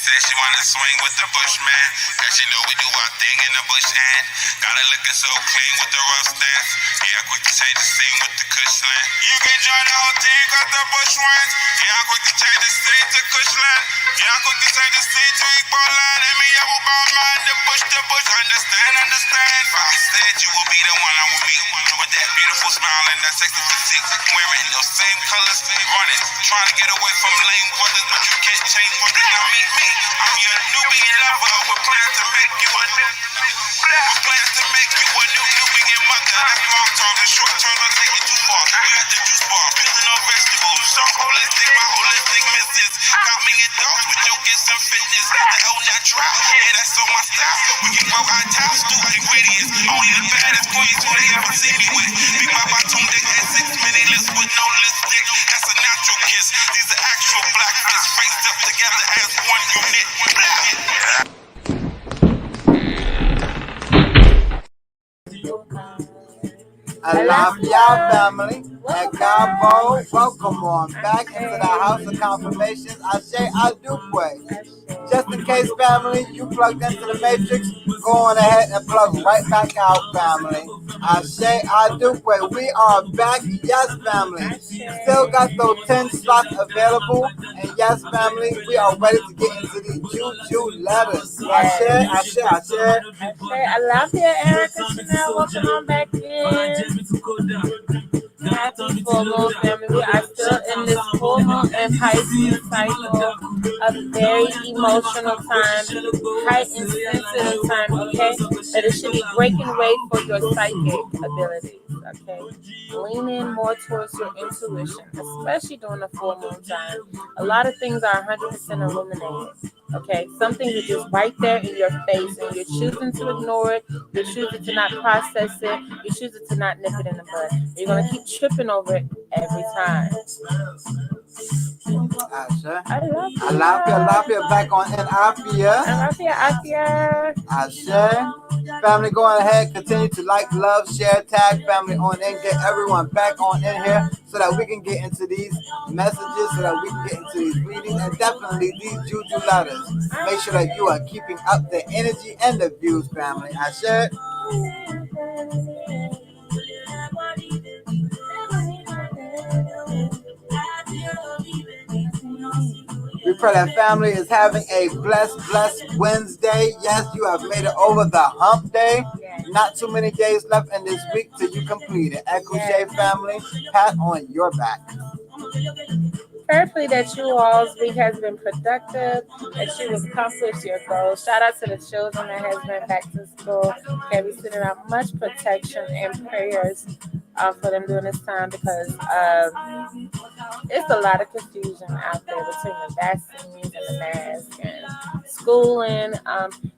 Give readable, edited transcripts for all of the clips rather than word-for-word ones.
said she wanna swing with the Bushman. Cause she know we do our thing in the bush and got it looking so clean with the rough stance. Yeah, quick to change the scene with the Cushland. You can join the whole team cause the bush wins. Yeah, I'm quick to change the scene to Cushland. Yeah, I'm quick to change the scene to equal line. Let me up about mine, the bush, understand. I said you will be the one I will meet. With that beautiful smile and that sexy physique. Wearing those same colors, running, trying to get away from lame brothers, but you can't change what they don't meet me. I'm your Nubian lover with plans to make you a Nubian mother. That's long term, the short term don't take it too far. We got the juice bar, building on vegetables. So holistic, my holistic missus. Got me in dogs with your gifts and fitness. The L natural, yeah, that's on my style. We can grow our towels through ingredients. Only the baddest queens who they ever see me with. Big Papa tuned in at 6 minute lips with no lipstick. That's a natural kiss. These are actual black fists faced up together as one unit. Alafia family and Gabo, welcome on back into the House of Confirmations. Ashe Adukwe. Just in case, family, you plugged into the Matrix, go on ahead and plug right back out, family. Ashe Adukwe. We are back, yes, family. Still got those 10 slots available, and yes, family, we are ready to get into the Juju letters. Ashe. Alafia, Erica, Chanel, welcome on back in. Happy full moon, family. We are still in this full moon and Pisces cycle, a very emotional time, heightened sensitive time, okay? That it should be breaking away for your psychic abilities, okay? Lean in more towards your intuition, especially during the full moon time. A lot of things are 100% illuminated. Okay, some things are just right there in your face, and you're choosing to ignore it. You're choosing to not process it. You're choosing to not nip it in the bud. You're gonna keep tripping over it every time. Alafia back on Afia. Ashe. Family, go on ahead, continue to like, love, share, tag family on in, get everyone back on in here so that we can get into these messages, so that we can get into these readings, and definitely these Juju letters. Make sure that you are keeping up the energy and the views, family. Ashe. We pray that family is having a blessed Wednesday. Yes, you have made it over the hump day. Not too many days left in this week till you complete it. Echo J family, pat on your back. Prayerfully that you all's week has been productive, that you have accomplished your goals. Shout out to the children that has been back to school. Okay, we sending out much protection and prayers for them during this time, because it's a lot of confusion out there between the vaccines and the mask and schooling.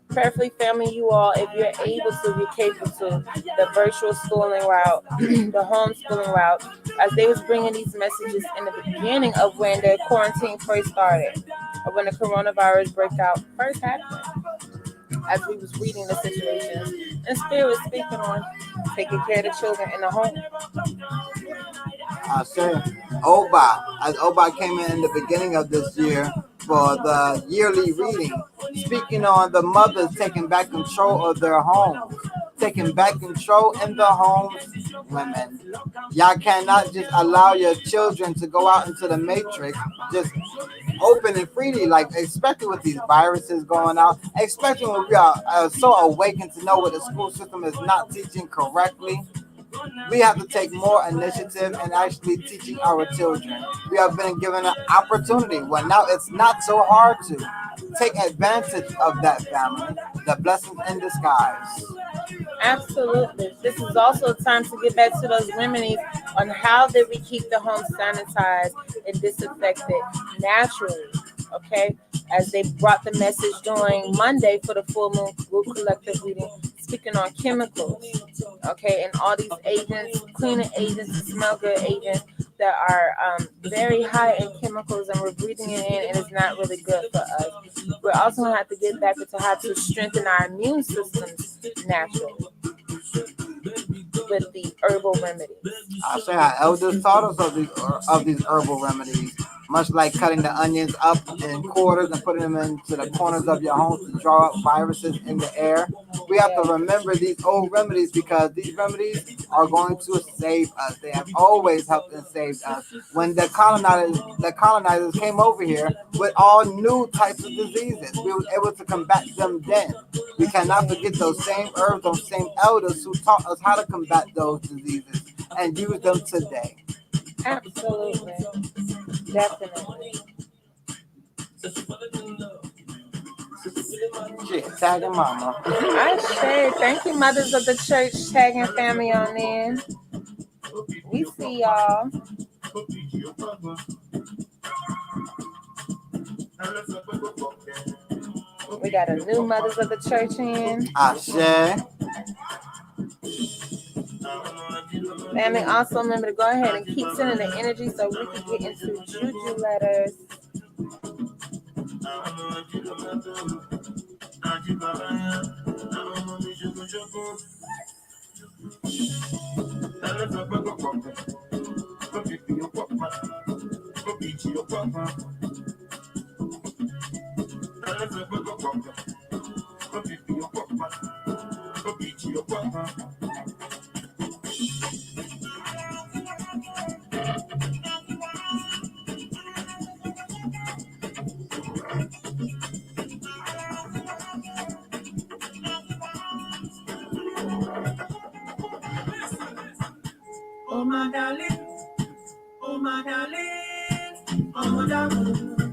Prayerfully, family, you all, if you're able to, if you're capable to, the virtual schooling route, the homeschooling route, as they was bringing these messages in the beginning of when the quarantine first started, or when the coronavirus breakout first happened, as we was reading the situations, and Spirit was speaking on taking care of the children in the home. I say Oba came in the beginning of this year for the yearly reading, speaking on the mothers taking back control of their homes, taking back control in the homes. Women, y'all cannot just allow your children to go out into the matrix just open and freely, like especially with these viruses going out, especially when we are so awakened to know what the school system is not teaching correctly. We have to take more initiative and actually teaching our children. We have been given an opportunity. Well, now it's not so hard to take advantage of that, family. The blessings in disguise. Absolutely. This is also time to get back to those remedies on how did we keep the home sanitized and disinfected naturally. Okay, as they brought the message during Monday for the full moon group collective reading, speaking on chemicals, okay, and all these agents, cleaning agents, smell good agents that are very high in chemicals, and we're breathing it in, and it's not really good for us. We're also going to have to get back into how to strengthen our immune systems naturally with the herbal remedies. I say our elders taught us of these herbal remedies. much like cutting the onions up in quarters and putting them into the corners of your home to draw up viruses in the air. We have to Yeah. remember these old remedies because these remedies are going to save us. They have always helped and saved us. When the colonizers came over here with all new types of diseases, we were able to combat them then. We cannot forget those same herbs, those same elders who taught us how to combat those diseases and use them today. Absolutely. Definitely. Shit, tagging mama. I say thank you, mothers of the church, tagging family on in. We see y'all. We got a new mothers of the church in. Ashe. Family, also remember to go ahead and keep sending the energy so we can get into juju letters. Oh my darling, oh my darling, oh my darling.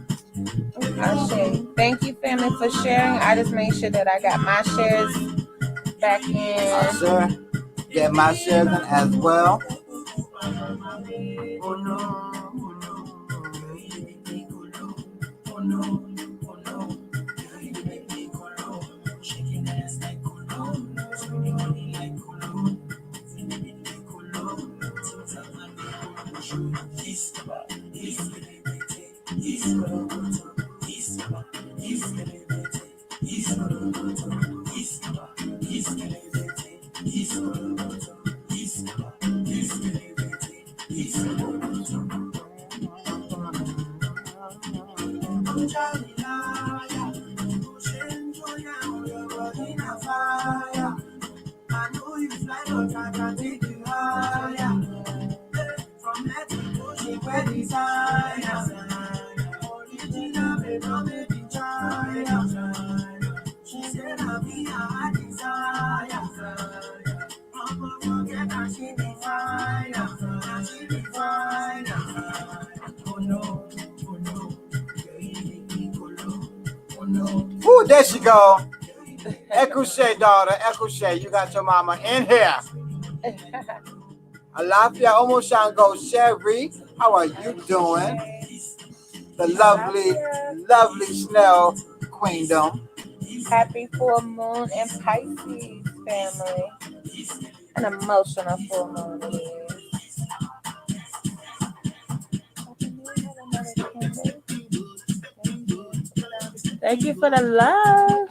Ashe. Thank you, family, for sharing. I just made sure that I got my shares back in. Ashe. Get my shares in as well. Oh no, oh no, oh no, oh no. Shaking ass like cologne, spending money like cologne. I know you fly, but I can take you higher. From that to where desire. Original, but not made in China. She said I'll be a desire. I'ma forget that she be fine. That she be fine. Oh no, oh no. Oh no. Ooh, there she go. Ekushe, daughter. Ekushe, you got your mama in here. Alafia Omoshango Sherry, how are you doing? The lovely Snell Queendom. Happy full moon in Pisces, family. An emotional full moon it is. Thank you for the love.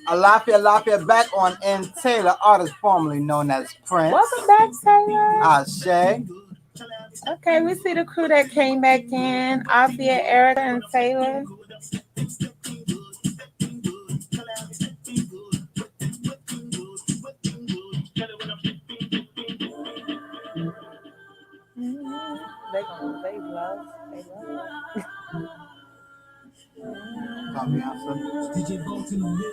Alafia back on N. Taylor, artist formerly known as Prince. Welcome back, Taylor. Ashe. Okay, we see the crew that came back in. Afia, Erica, and Taylor. They love. Did you go to the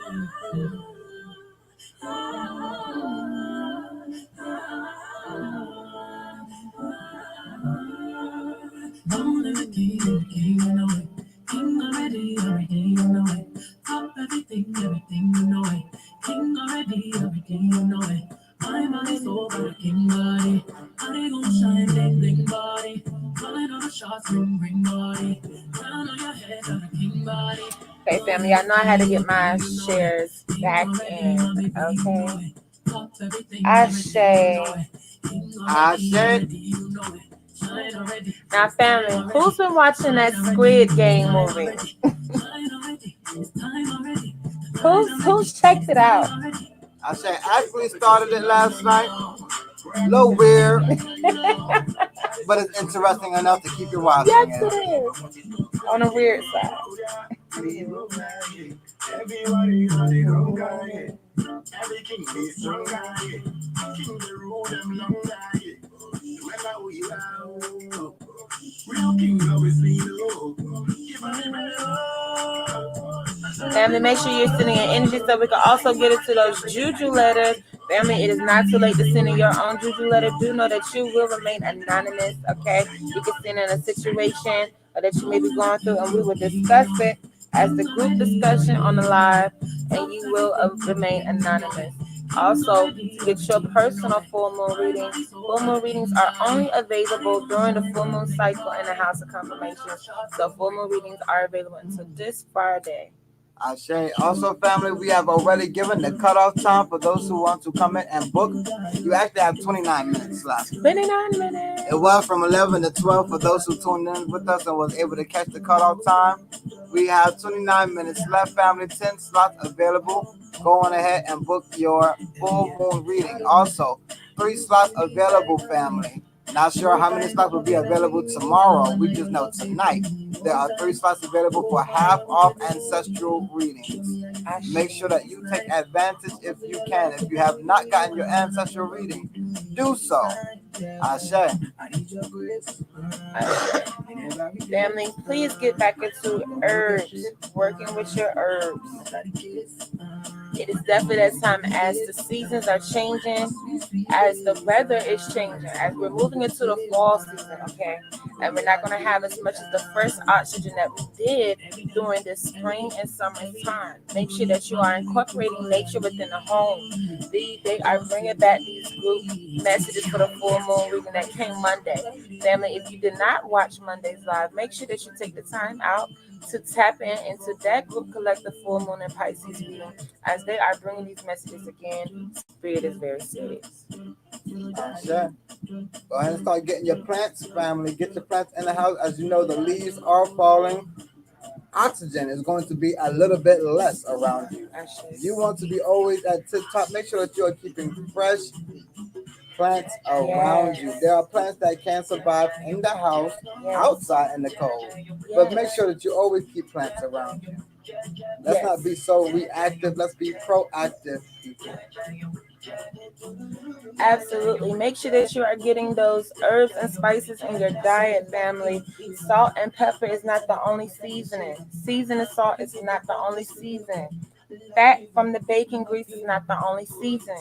Born as a king, you know it. King already, everything you know it. Top everything you know it. King already, everything you know it. I'm Okay, family, I know I had to get my shares back in. Okay. Ashe. I said, Now, family, who's been watching that Squid Game movie? Who's checked it out? I said, actually started it last night. A little weird, but it's interesting enough to keep you watching Yes, it. it is. On a weird side. Family, make sure you're sending in energy so we can also get into those juju letters. Family, it is not too late to send in your own juju letter. Do know that you will remain anonymous, okay? You can send in a situation that you may be going through, and we will discuss it as the group discussion on the live, and you will remain anonymous. Also, to get your personal full moon reading, full moon readings are only available during the full moon cycle in the House of Confirmations. So, full moon readings are available until this Friday. I say, also, family, we have already given the cutoff time for those who want to come in and book. You actually have 29 minutes left. 29 minutes. It was from 11 to 12 for those who tuned in with us and was able to catch the cutoff time. We have 29 minutes left, family, 10 slots available. Go on ahead and book your full moon reading. Also, 3 slots available, family. Not sure how many slots will be available tomorrow. We just know tonight there are 3 slots available for half off ancestral readings. Make sure that you take advantage if you can. If you have not gotten your ancestral reading, do so. Ashe. Family, please get back into herbs, working with your herbs. It is definitely that time as the seasons are changing, as the weather is changing, as we're moving into the fall season, okay? And we're not going to have as much as the fresh oxygen that we did during the spring and summer time. Make sure that you are incorporating nature within the home. They are bringing back these group messages for the full moon reading that came Monday. Family, if you did not watch Monday's live, make sure that you take the time out to tap in into that group collective full moon and Pisces reading as they are bringing these messages again. Spirit is very serious. Ashe. Go ahead and start getting your plants, family. Get your plants in the house. As you know, the leaves are falling. Oxygen is going to be a little bit less around you. You want to be always at tip top. Make sure that you are keeping fresh plants around you. There are plants that can survive in the house, outside in the cold. But make sure that you always keep plants around you. Let's not be so reactive. Let's be proactive people. Absolutely. Make sure that you are getting those herbs and spices in your diet, family. Salt and pepper is not the only seasoning. Seasoning salt is not the only season. Fat from the bacon grease is not the only season.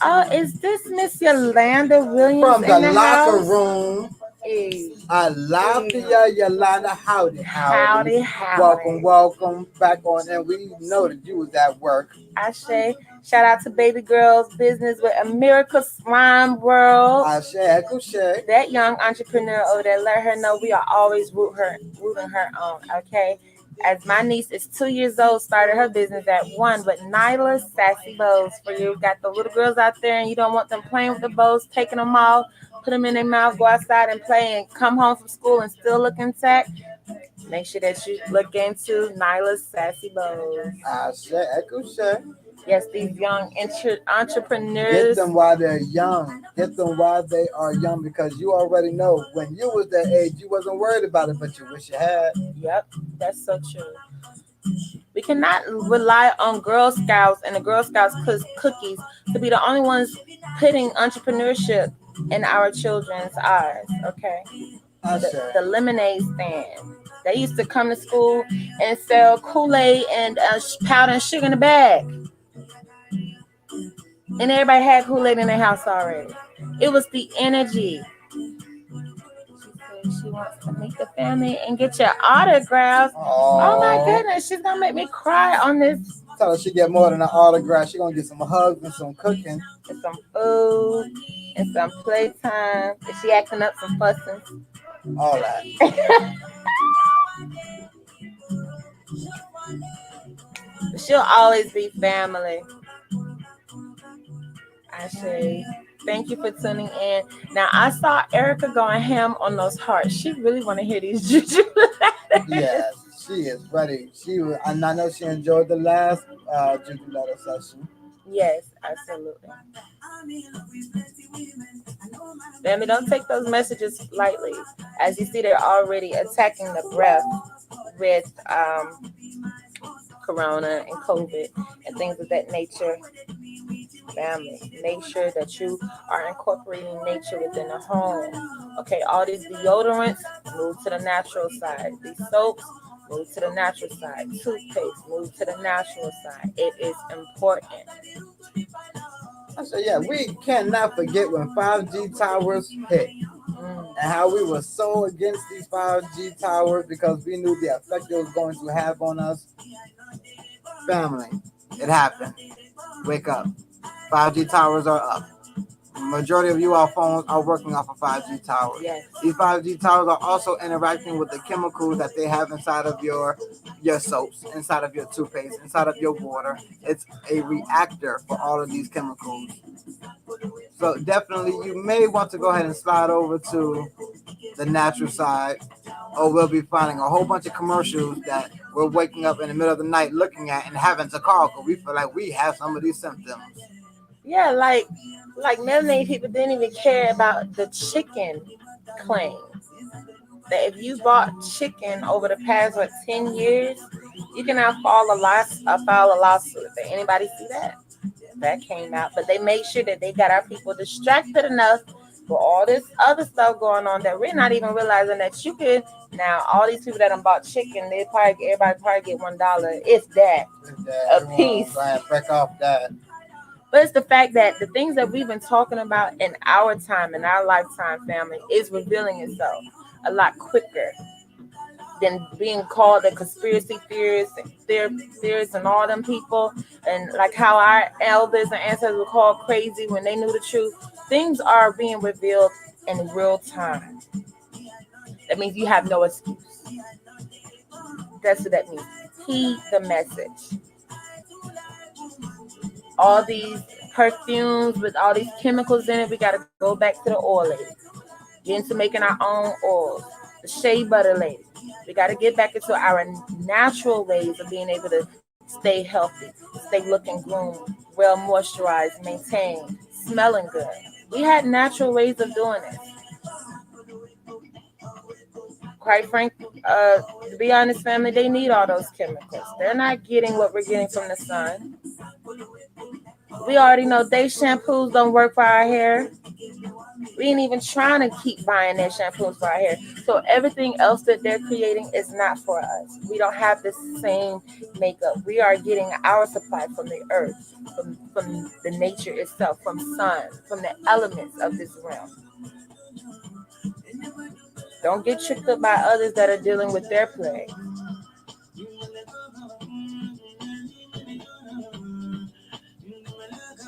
Oh, is this Miss Yolanda Williams From in the the locker house? room, Hey. Alafia Yolanda, howdy. Howdy. Welcome back on. And we know that you was at work. Ashe. Shout out to Baby Girl's Business with America Slime World. Ashe, Kushe. That young entrepreneur over there, let her know we are always rooting her on, okay? As my niece is 2 years old, started her business at 1, but Nyla's Sassy Bows for you. Got the little girls out there and you don't want them playing with the bows, taking them off, put them in their mouth, go outside and play and come home from school and still look intact. Make sure that you look into Nyla's Sassy Bows. Ashe, Kushe. Yes, these young entrepreneurs. Get them while they're young. Get them while they are young because you already know when you was that age, you wasn't worried about it, but you wish you had. Yep, that's so true. We cannot rely on Girl Scouts and the Girl Scouts cookies to be the only ones putting entrepreneurship in our children's eyes, okay? The lemonade stand. They used to come to school and sell Kool-Aid and powder and sugar in a bag. And everybody had Kool-Aid in their house already. It was the energy. She wants to meet the family and get your autographs. Oh my goodness, she's gonna make me cry on this. Tell her she get more than an autograph. She gonna get some hugs and some cooking. And some food and some playtime. Is she acting up some fussing? all that. She'll always be family. I say thank you for tuning in. Now I saw Erica going ham on those hearts. She really want to hear these juju letters. Yes, she is ready. And I know she enjoyed the last Juju letter session. Yes, absolutely. Family, don't take those messages lightly. As you see, they're already attacking the breath with corona and COVID and things of that nature. Family, make sure that you are incorporating nature within the home. Okay, all these deodorants, move to the natural side. These soaps, move to the natural side. Toothpaste, move to the natural side. It is important. I said, yeah, we cannot forget when 5G towers hit and how we were so against these 5G towers because we knew the effect it was going to have on us. Family, it happened. Wake up. 5G towers are up. Majority of you all phones are working off of 5G towers. Yes. These 5G towers are also interacting with the chemicals that they have inside of your soaps, inside of your toothpaste, inside of your water. It's a reactor for all of these chemicals. So definitely you may want to go ahead and slide over to the natural side, or we'll be finding a whole bunch of commercials that we're waking up in the middle of the night looking at and having to call because we feel like we have some of these symptoms. Yeah, like melanated people didn't even care about the chicken claim. That if you bought chicken over the past 10 years, you can now file a lawsuit. Did anybody see that? That came out, but they made sure that they got our people distracted enough for all this other stuff going on that we're not even realizing that you could now all these people that bought chicken, everybody probably get $1. It's that a piece. Break off that. But it's the fact that the things that we've been talking about in our time, in our lifetime, family, is revealing itself a lot quicker than being called the conspiracy theorists and all them people, and like how our elders and ancestors were called crazy when they knew the truth. Things are being revealed in real time. That means you have no excuse. That's what that means. Heed the message. All these perfumes with all these chemicals in it, we got to go back to the oil lady. Get into making our own oils. The shea butter lady. We got to get back into our natural ways of being able to stay healthy, stay looking groomed, well moisturized, maintained, smelling good. We had natural ways of doing this. Quite frankly, to be honest, family, they need all those chemicals. They're not getting what we're getting from the sun. We already know they shampoos don't work for our hair. We ain't even trying to keep buying their shampoos for our hair. So everything else that they're creating is not for us. We don't have the same makeup. We are getting our supply from the earth, from the nature itself, from sun, from the elements of this realm. Don't get tricked up by others that are dealing with their plague.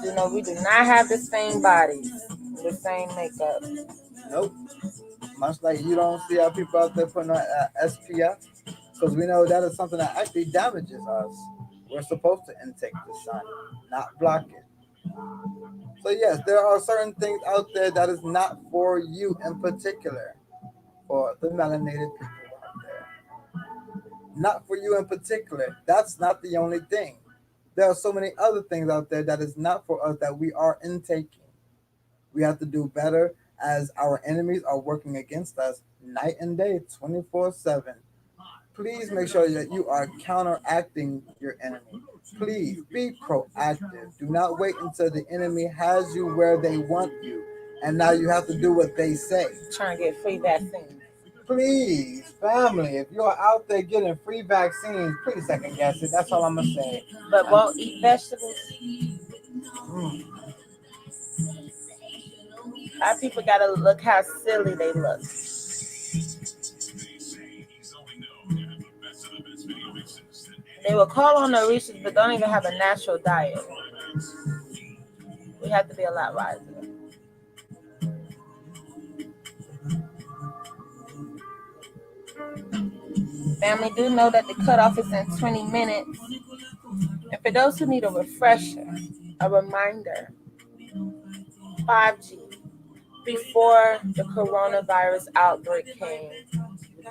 You know, we do not have the same bodies, the same makeup. Nope. Much like you don't see our people out there putting on SPF, because we know that is something that actually damages us. We're supposed to intake the sun, not block it. So yes, there are certain things out there that is not for you in particular, for the melanated people out there. Not for you in particular. That's not the only thing. There are so many other things out there that is not for us that we are intaking. We have to do better as our enemies are working against us night and day, 24/7. Please make sure that you are counteracting your enemy. Please be proactive. Do not wait until the enemy has you where they want you, and now you have to do what they say. Trying to get free vaccines. Please, family, if you're out there getting free vaccines, please second guess it. That's all I'm gonna say. But won't eat vegetables. Our people gotta look how silly they look. They will call on the research, but don't even have a natural diet. We have to be a lot wiser. Family, do know that the cutoff is in 20 minutes. And for those who need a refresher, a reminder, 5G. Before the coronavirus outbreak came,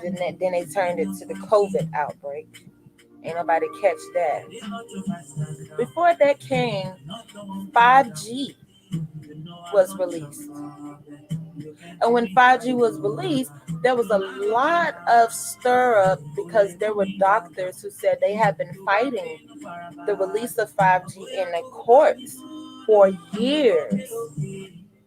then they turned it to the COVID outbreak. Ain't nobody catch that. Before that came, 5G was released. And when 5G was released, there was a lot of stir up because there were doctors who said they had been fighting the release of 5G in the courts for years.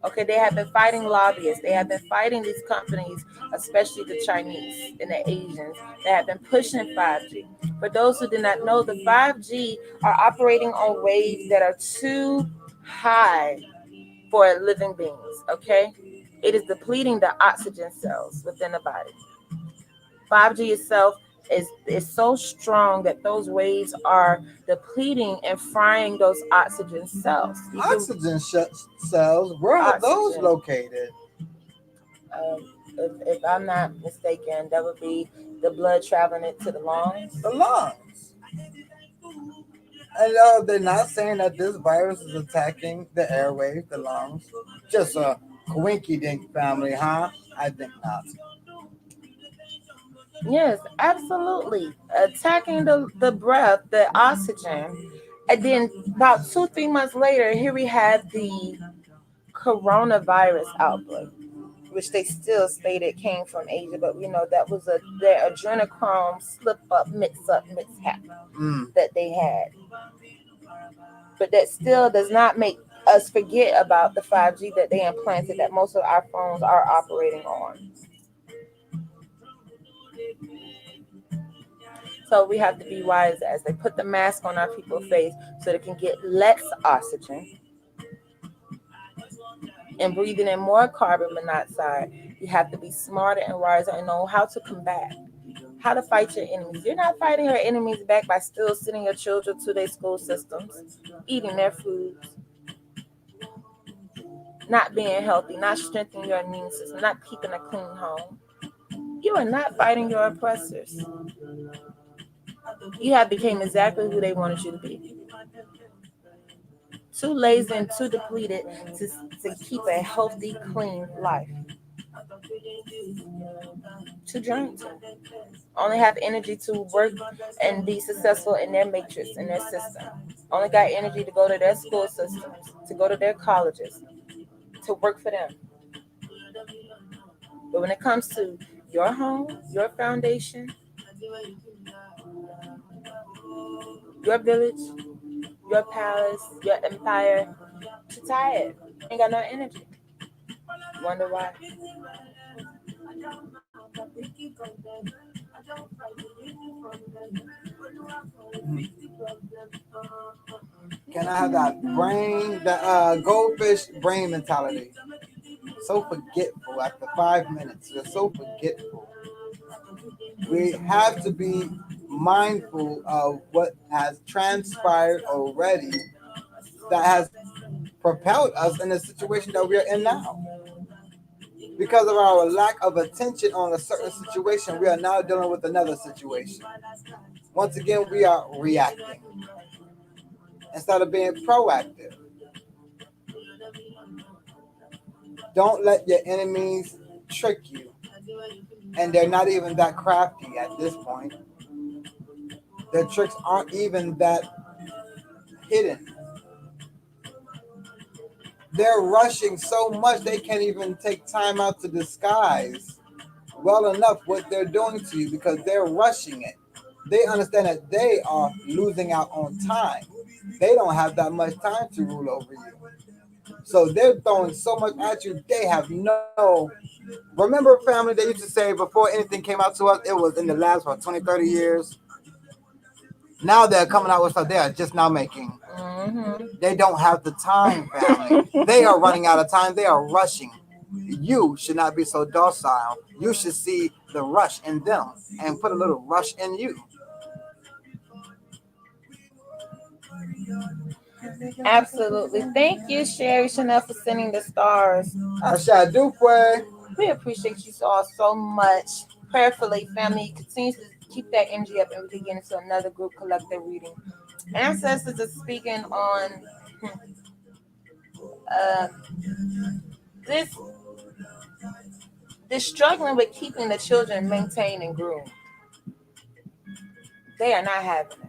Okay, they have been fighting lobbyists. They have been fighting these companies, especially the Chinese and the Asians, that have been pushing 5G. For those who did not know, the 5G are operating on waves that are too high for living beings. Okay, it is depleting the oxygen cells within the body. 5G itself is so strong that those waves are depleting and frying those oxygen cells. Oxygen cells, where are those located? If I'm not mistaken, that would be the blood traveling into the lungs. The lungs. And they're not saying that this virus is attacking the airways, the lungs. Just a quinky dink family, huh? I think not. Yes, absolutely. Attacking the breath, the oxygen. And then about 2, 3 months later, here we have the coronavirus outbreak, which they still stated came from Asia, but we know that was their adrenochrome slip up, mishap that they had. But that still does not make us forget about the 5G that they implanted that most of our phones are operating on. So we have to be wise as they put the mask on our people's face so they can get less oxygen and breathing in more carbon monoxide. You have to be smarter and wiser and know how to combat, how to fight your enemies. You're not fighting your enemies back by still sending your children to their school systems, eating their foods, not being healthy, not strengthening your immune system, not keeping a clean home. You are not fighting your oppressors. You have become exactly who they wanted you to be. Too lazy and too depleted to keep a healthy, clean life. Too drained. Only have energy to work and be successful in their matrix, in their system. Only got energy to go to their school systems, to go to their colleges, to work for them. But when it comes to your home, your foundation, your village, your palace, your empire, you're tired. Ain't got no energy. Wonder why. Can I have that brain, the goldfish brain mentality? So forgetful after 5 minutes. You're so forgetful. We have to be mindful of what has transpired already that has propelled us in the situation that we are in now. Because of our lack of attention on a certain situation, we are now dealing with another situation. Once again, we are reacting instead of being proactive. Don't let your enemies trick you. And they're not even that crafty at this point. Their tricks aren't even that hidden. They're rushing so much they can't even take time out to disguise well enough what they're doing to you because they're rushing it. They understand that they are losing out on time. They don't have that much time to rule over you. So they're throwing so much at you, they have no. Remember, family, they used to say before anything came out to us, it was in the labs for 20, 30 years. Now they're coming out with stuff they are just now making. They don't have the time, family. They are running out of time. They are rushing. You should not be so docile. You should see the rush in them and put a little rush in you. Absolutely. Thank you, Sherry Chanel, for sending the stars. I shall do, boy. We appreciate you all so much. prayerfully, family. Continue to keep that energy up, and we can get into another group collective reading. Ancestors are speaking on uh, this this struggling with keeping the children maintained and groomed. They are not having it.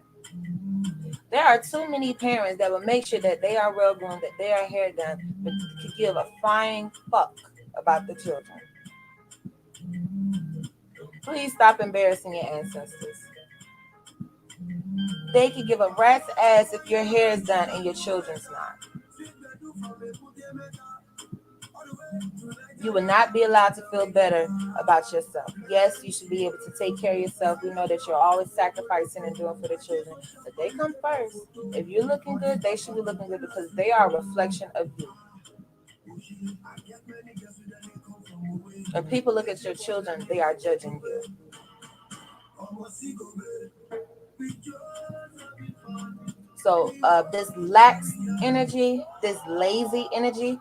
There are too many parents that will make sure that they are well groomed, that they are hair done, but could give a flying fuck about the children. Please stop embarrassing your ancestors. They could give a rat's ass if your hair is done and your children's not. You will not be allowed to feel better about yourself. Yes, you should be able to take care of yourself. We know that you're always sacrificing and doing for the children, but they come first. If you're looking good, they should be looking good because they are a reflection of you. When people look at your children, they are judging you. So this lax energy, this lazy energy,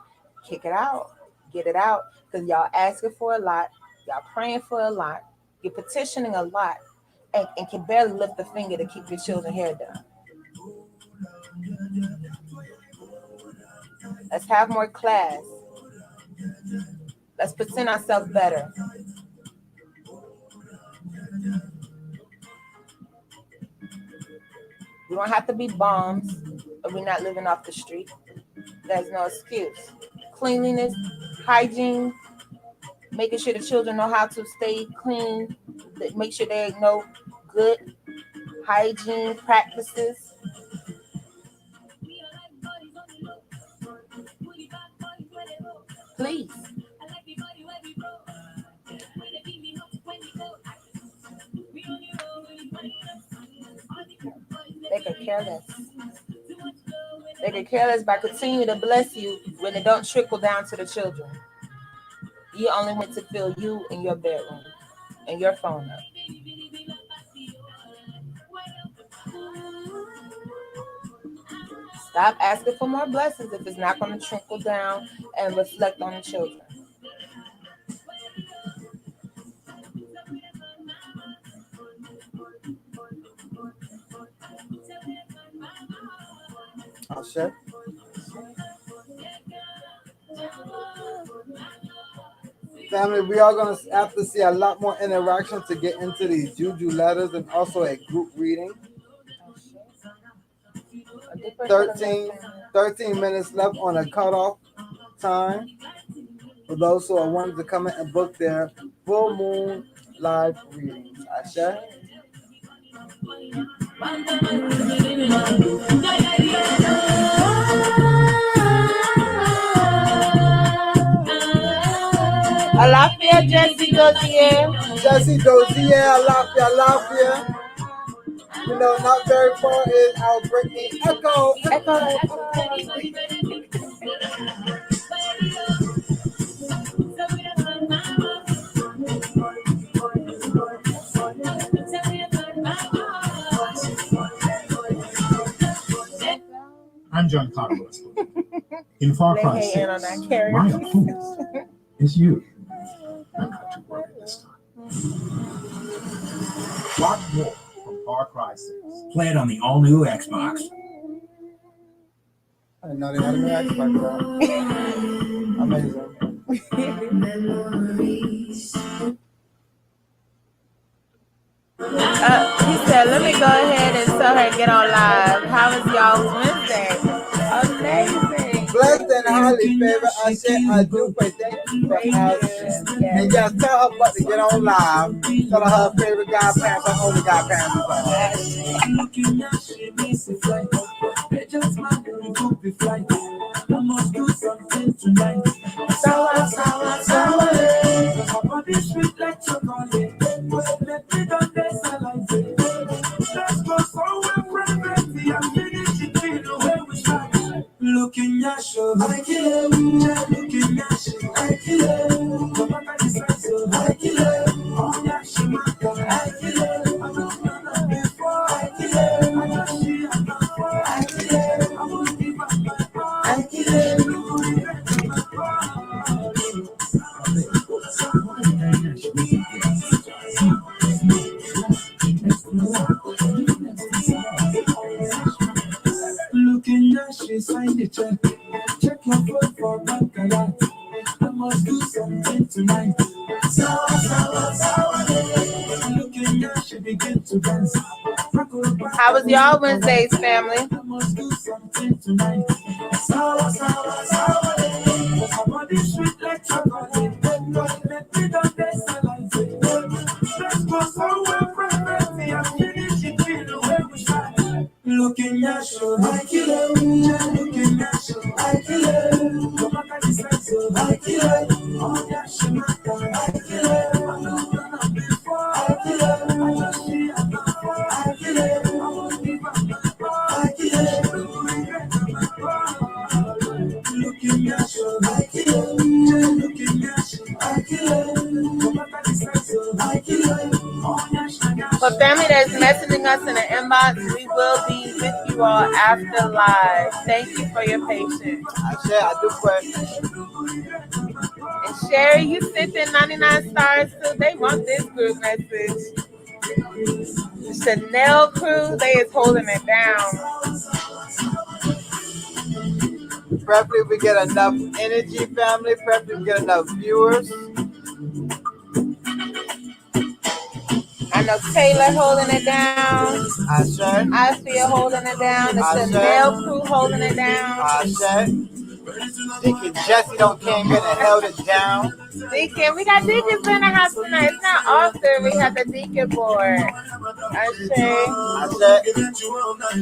kick it out, get it out, because y'all asking for a lot, y'all praying for a lot, you're petitioning a lot, and can barely lift a finger to keep your children's hair done. Let's have more class. Let's present ourselves better. We don't have to be bombs, or we're not living off the street. There's no excuse. Cleanliness, hygiene, making sure the children know how to stay clean, make sure they know good hygiene practices. Please. They could care less. They could care less by continuing to bless you when it don't trickle down to the children. You only want to fill you in your bedroom and your phone up. Stop asking for more blessings if it's not going to trickle down and reflect on the children. Oh, shit. Family, we are going to have to see a lot more interaction to get into these juju letters and also a group reading. 13 minutes left on a cutoff time for those who are wanting to come in and book their full moon live readings. Ashe. Alafia, Jesse Dozier. Jesse Dozier, Alafia, Alafia. You know, not very far is our Brittany Echo. I'm John Carlos. In Far Cry 6, my opponent is you. I'm not too worried this time. Watch more from Far Cry 6. Play it on the all-new Xbox. I didn't know they had a new Xbox. Amazing. He said, let me go ahead and tell her and get on live. How was y'all's Wednesday? Amazing. Blessed and highly favored. I said I do pray. Thank you for asking. And just tell her about to get on live. Tell her her favorite godparents, her only godparents is Looking at you, I kill him. Looking at you, I kill him. I kill him. Oh, yeah, she might go. I kill him. I don't know before. I kill him. I know she has not for. I kill him. I won't give up my heart. I kill him. she signed the check. Check your phone for bank alert. I must do something tonight. Sour, sour, sour. Looking at she begin to dance. How was y'all Wednesdays, family? I must do something tonight. Sour, sour, sour. Her body sweet like chocolate. Let me down this alive. Let's go somewhere, friend. Me and finish it, feel the way we shine. Looking at you, I kill it. Looking at you, I kill it. Come on, I decide so I kill it. Oh, yeah, she might die. I kill it. I know that before. I kill it. I just see it before. I kill it. I won't give up before. I kill it. Don't regret before. Looking at you, I kill it. Looking at you, I kill it. Come on, I decide so I kill it. Oh, yeah, she might die. For family that's messaging us in the inbox, we will be with you all after live. Thank you for your patience. I said I do pray. And Sherry, you sent in 99 stars too. They want this group message. The Chanel crew, they is holding it down. Preferably we get enough energy, family. Preferably we get enough viewers. I know Taylor holding it down. I said. Aspia holding it down. The Chanel crew holding it down. I said. Deacon Jesse don't came in and held it down. Deacon, we got deacons in the house tonight. It's not often we have the deacon board. I said.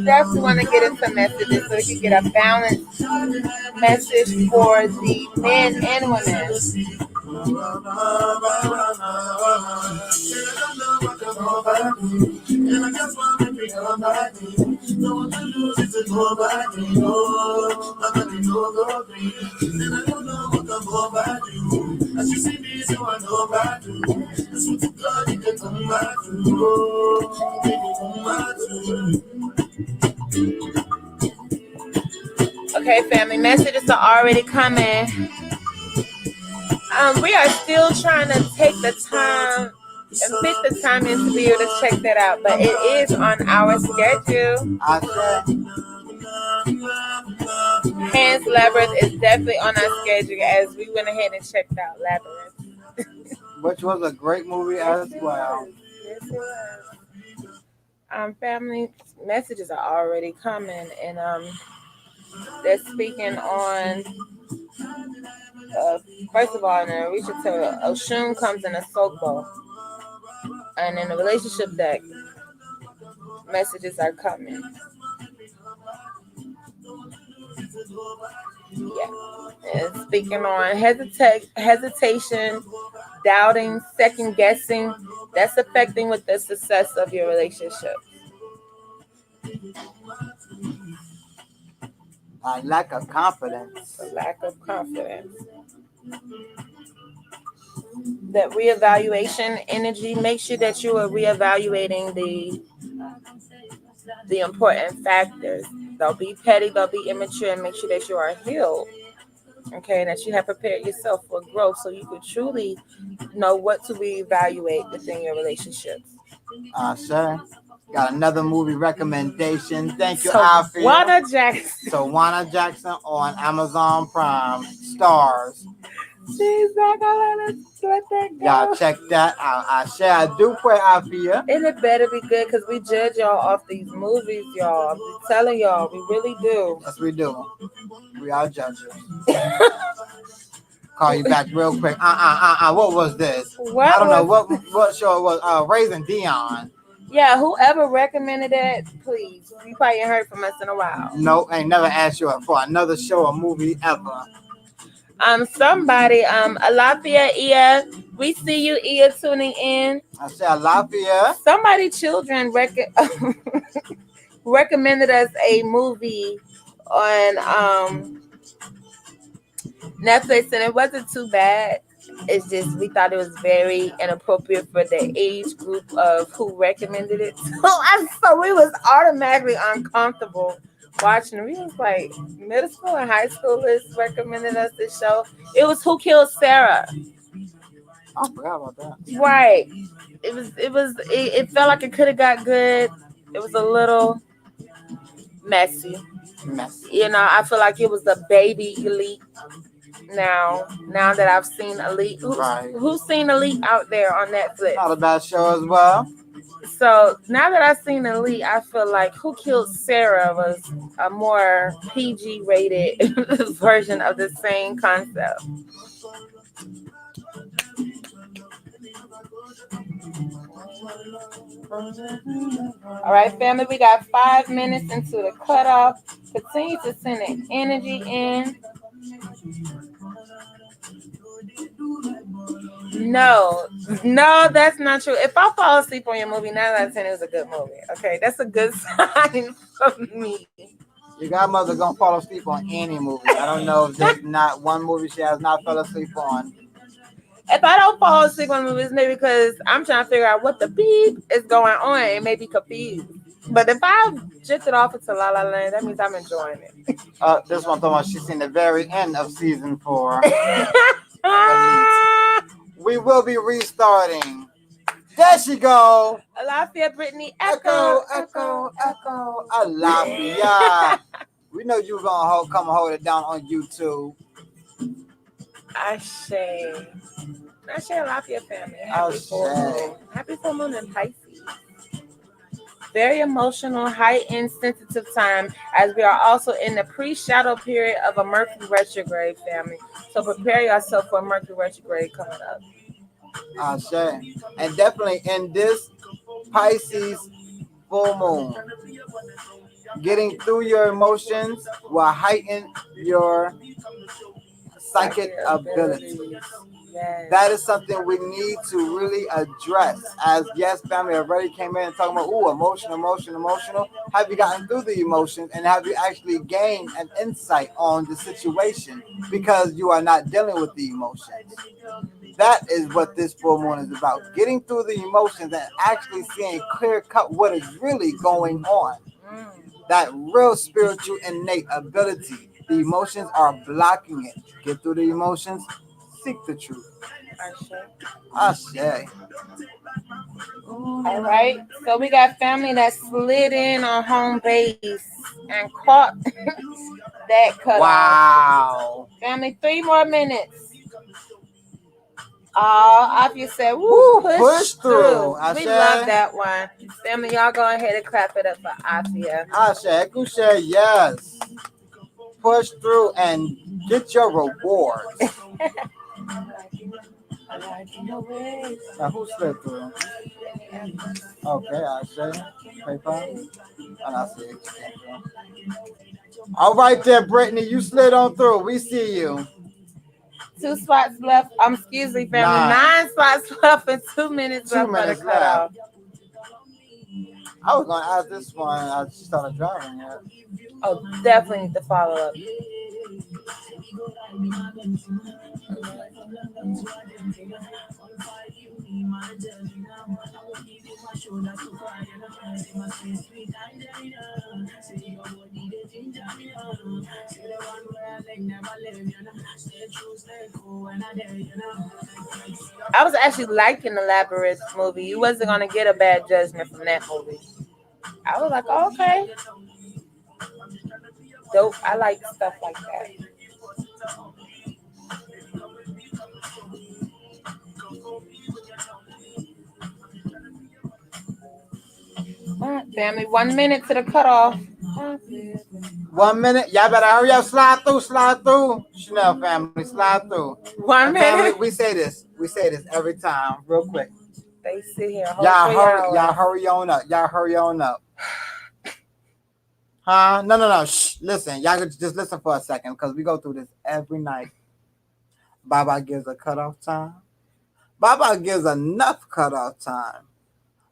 Definitely want to get into messages so we can get a balanced message for the men and women. Okay, family, messages are already coming. We are still trying to take the time and fit the time in to be able to check that out, but it is on our schedule. Hence, Labyrinth is definitely on our schedule as we went ahead and checked out Labyrinth. Which was a great movie as well. Yes, it was. Family messages are already coming, and they're speaking on. First of all, in the Orisha Tarot, Oshun comes in a soak bowl. And in the relationship deck, messages are coming. Yeah. And speaking on hesitation, doubting, second guessing, that's affecting with the success of your relationship. Lack of confidence. A lack of confidence. That reevaluation energy, make sure that you are reevaluating the important factors. Don't be petty, don't be immature, and make sure that you are healed. Okay, that you have prepared yourself for growth so you could truly know what to reevaluate within your relationships. Sir. Got another movie recommendation. Thank you, Alfie. Tawana Jackson. Tawana Jackson on Amazon Prime. Stars. She's not gonna let that go. Y'all check that out. I do pray Alfia. And it better be good because we judge y'all off these movies, y'all. I'm telling y'all, we really do. Yes, we do. We are judges. Call you back real quick. What was this? I don't know what show it was. Raising Dion. Yeah, whoever recommended that, please. You probably ain't heard from us in a while. No, ain't never asked you for another show or movie ever. Somebody, Alafia Ia, we see you, Ia, tuning in. I said Alafia. Somebody, children recommended us a movie on Netflix, and it wasn't too bad. It's just we thought it was very inappropriate for the age group of who recommended it. So we was automatically uncomfortable watching it. We was like middle school and high schoolers recommended us this show. It was Who Killed Sarah. I forgot about that. Right. It felt like it could have got good. It was a little messy. Messy. You know, I feel like it was the baby Elite. Now that I've seen Elite, who's seen Elite out there on Netflix? Not a bad show as well. So now that I've seen Elite, I feel like Who Killed Sarah was a more PG rated version of the same concept. All right, family, we got 5 minutes into the cutoff. Continue to send the energy in. No, that's not true. If I fall asleep on your movie, 9 out of 10 it was a good movie. Okay, that's a good sign for me. Your godmother gonna fall asleep on any movie. I don't know if there's not one movie she has not fell asleep on. If I don't fall asleep on movies, maybe because I'm trying to figure out what the beep is going on and may be confused. But if I drifted off into La La Land, that means I'm enjoying it. This one talking about she's seen the very end of season 4. We will be restarting. There she go. Alafia, Brittany, Echo, echo. echo, echo. Alafia. We know you gonna come hold it down on YouTube. Ashe, Alafia family. Ashe. Happy full moon in Pisces. Very emotional, heightened, sensitive time as we are also in the pre-shadow period of a Mercury retrograde, family. So prepare yourself for a Mercury retrograde coming up. Ashe. And definitely in this Pisces full moon, getting through your emotions will heighten your psychic ability. Yes. That is something we need to really address. As yes, family already came in and talking about, emotional. Have you gotten through the emotions and have you actually gained an insight on the situation because you are not dealing with the emotions? That is what this full moon is about. Getting through the emotions and actually seeing clear cut what is really going on. That real spiritual innate ability. The emotions are blocking it. Get through the emotions. Seek the truth. Ashe. All right. So we got family that slid in on home base and caught that cut Wow. Family, 3 more minutes. Afia said, woo, push through. We love that one. Family, y'all go ahead and clap it up for Afia. Ashe, Kushe, yes. Push through and get your rewards. Now, who slid through? Okay, Ashe. PayPal. And I see it. All right there, Brittany. You slid on through. We see you. 2 spots left. Excuse me, family. 9 spots left and 2 minutes left for the cutoff. I was going to ask this one. I just started driving yet. Oh, definitely need to follow up. I was actually liking the Labyrinth movie. You wasn't gonna get a bad judgment from that movie. I was like, oh, okay, dope. I like stuff like that. All right, family. 1 minute to the cutoff. 1 minute. Y'all better hurry up. Slide through. Chanel family, slide through. 1 minute. Family, we say this every time, real quick. They sit here. Y'all hurry on up. Huh? No. Shh. Listen, y'all just listen for a second because we go through this every night. Baba gives a cutoff time. Baba gives enough cutoff time.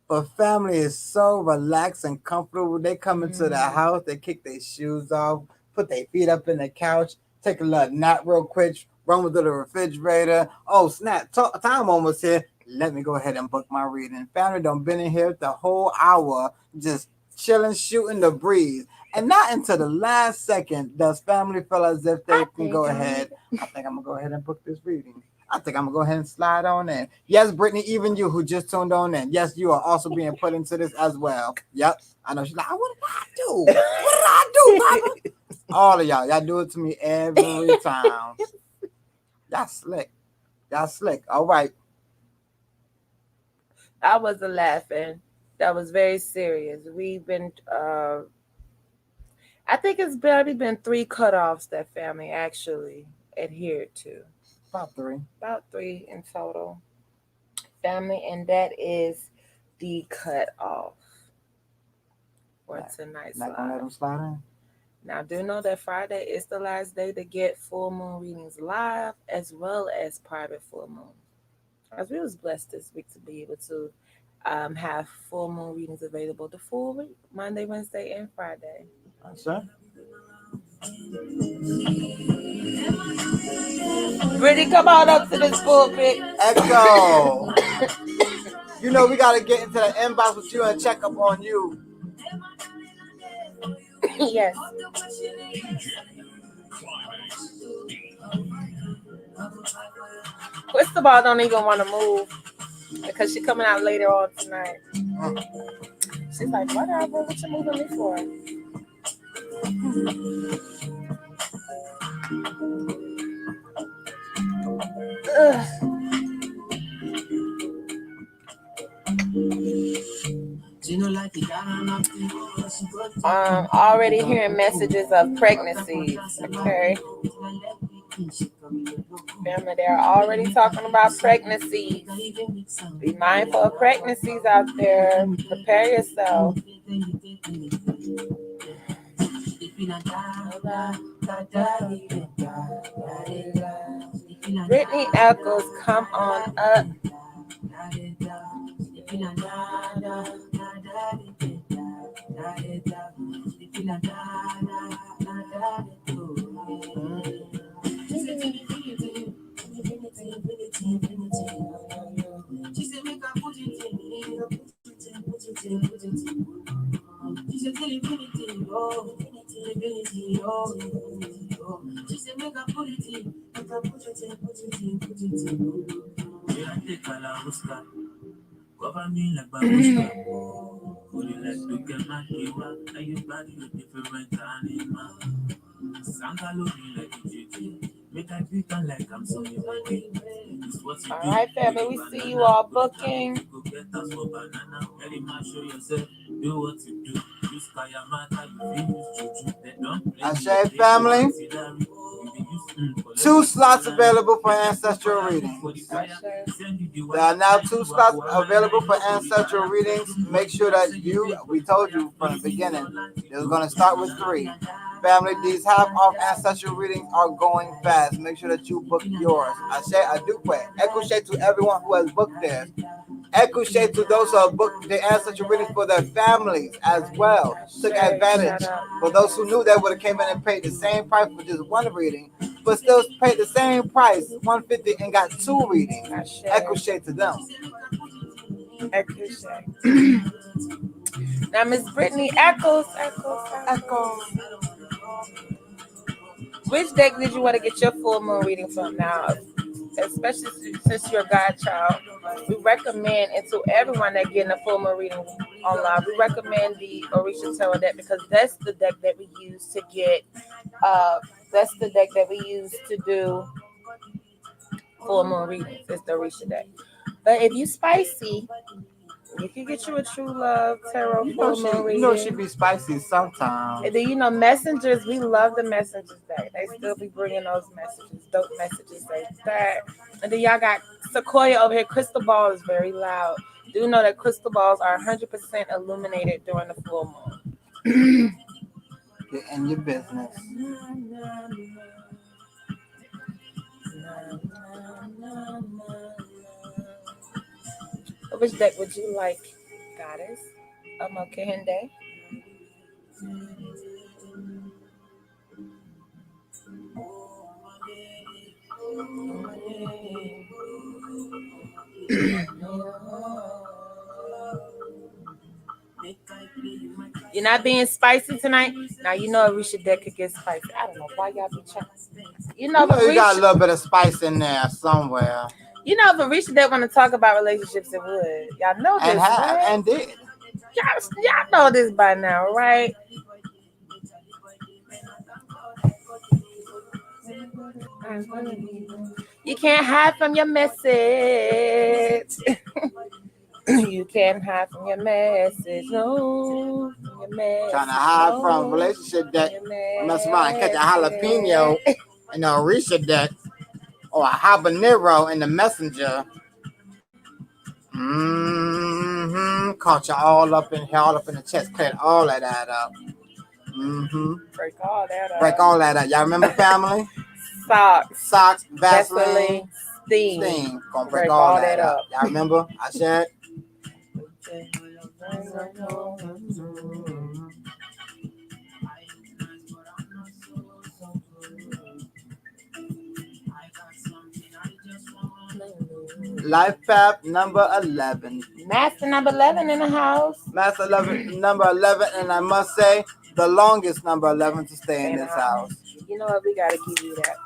But family is so relaxed and comfortable. They come into the house, they kick their shoes off, put their feet up in the couch, take a little nap real quick, run to the refrigerator. Oh, snap, time almost here. Let me go ahead and book my reading. Family done been in here the whole hour, just chilling, shooting the breeze. And not until the last second does family feel as if they can go ahead. I think I'm going to go ahead and book this reading. I think I'm gonna go ahead and slide on in. Yes, Brittany, even you who just tuned on in. Yes, you are also being put into this as well. Yep. I know she's like, what did I do? What did I do, Papa? All of y'all do it to me every time. Y'all slick. Y'all slick. All right. I wasn't laughing. That was very serious. We've been I think it's barely been 3 cutoffs that family actually adhered to. About 3. About 3 in total. Family, and that is the cutoff for tonight's Not gonna let them live. slide in. Now, do know that Friday is the last day to get full moon readings live as well as private full moon. As we was blessed this week to be able to have full moon readings available the full week, Monday, Wednesday, and Friday. Sir. Brittany, come on up to this pulpit. Echo. You know we gotta get into the inbox with you and check up on you. Yes. Cristobal don't even want to move because she's coming out later on tonight. She's like, whatever, what you moving me for? Already hearing messages of pregnancies. Okay. Family, they're already talking about pregnancies. Be mindful of pregnancies out there. Prepare yourself. Brittany Echoes, come on up. Cover me like babushka. Holy like look at my kima. And your body a different animal. Sangalo me like a JJ. Make I treat her like I'm so happy. All right, family, we see you all booking. Go get us for banana. Very much show yourself. Do what you do. Use Kayamata. You feel juju. They don't play. I say family. 2 slots available for ancestral readings. There are now 2 slots available for ancestral readings. Make sure that we told you from the beginning, it was going to start with 3. Family, these half-off ancestral readings are going fast. Make sure that you book yours. I say I do quit. Echo shade to everyone who has booked theirs. Echo shade to those who have booked their ancestral readings for their families as well. Took advantage. For those who knew, they would have came in and paid the same price for just 1 reading, but still paid the same price, $150, and got 2 readings. Echo shade to them. Echo shade. Now, Miss Brittany Echoes. Which deck did you want to get your full moon reading from now? Especially since you're a godchild, we recommend, and to everyone that getting a full moon reading online, we recommend the Orisha Tarot deck because that's the deck that we use to get. That's the deck that we use to do full moon readings. It's the Orisha deck. But if you spicy, you can get you a True Love Tarot full moon reading. You know she be spicy sometimes. And then, messengers, we love the messengers day. They still be bringing those messages, dope messages like that. And then y'all got Sequoia over here. Crystal ball is very loud. Do know that crystal balls are 100% illuminated during the full moon. Get in your business. Which deck would you like, Goddess? Amokehende? You're not being spicy tonight. Now you know Arisha Deck could get spicy. I don't know why y'all be trying. You know, you got a little bit of spice in there somewhere. You know, if Arisha Deck want to talk about relationships, it would. Y'all know this, right? And did. Y'all know this by now, right? You can't hide from your message. You can't hide from your message. No, from your message. Trying to hide from relationship deck. Mess around and catch a jalapeno in a Orisha deck or a habanero in the messenger. Caught you all up in the chest, cleared all of that up. Break all that up. Break all that up. Y'all remember, family? Socks, Vaseline, steam. Gonna break all that up. Y'all remember? I said. Life path number 11. Master number 11 in the house. Master 11, number 11, and I must say, the longest number 11 to stay in this house. You know what? We got to give you that.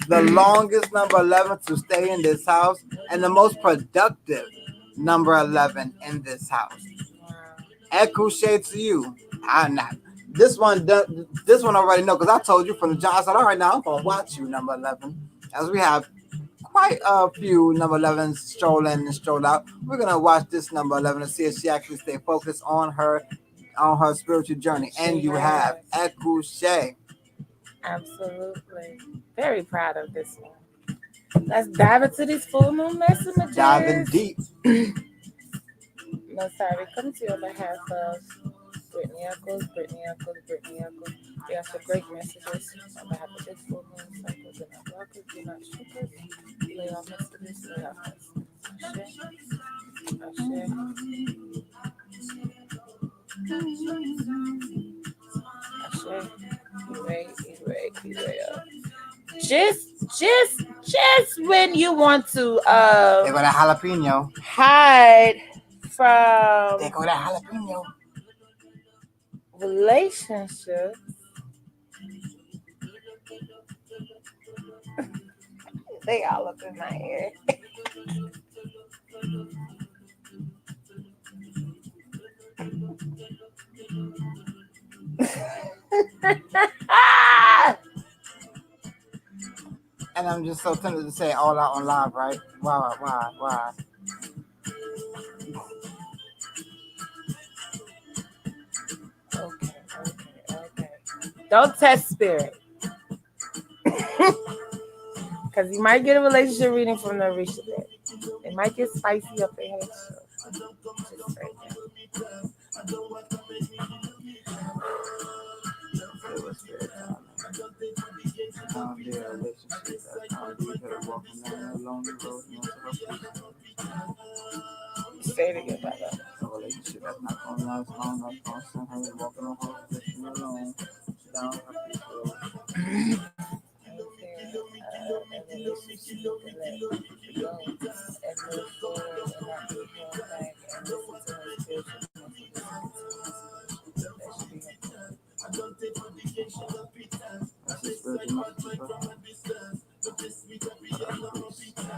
The longest number 11 to stay in this house, and the most productive number 11 in this house. Echo shade to you. I'm not. This one already know, because I told you from the jump. I said, all right, now I'm going to watch you, number 11. As we have quite a few number 11s stroll in and stroll out. We're going to watch this number 11 and see if she actually stay focused on her spiritual journey. And you have Echo Shay. Absolutely. Very proud of this one. Let's dive into these full moon messages. Diving deep. No, sorry. Come to you on behalf of Brittany Echoes. They are some great messages on behalf of this full moon cycle. Do not block it, do not shoot it. Lay off messages, lay off messages. Ashe. Just when you want to they got a jalapeno. Hide from They got a jalapeno. Relationships. They all up in my ear. And I'm just so tempted to say all out on live, right? Why? Okay. Don't test spirit. Because you might get a relationship reading from the Orisha deck. It might get spicy up in here. Just right there. Say it again, brother. A relationship that's not going to last long, not going to send her walking on her position alone. Down her people.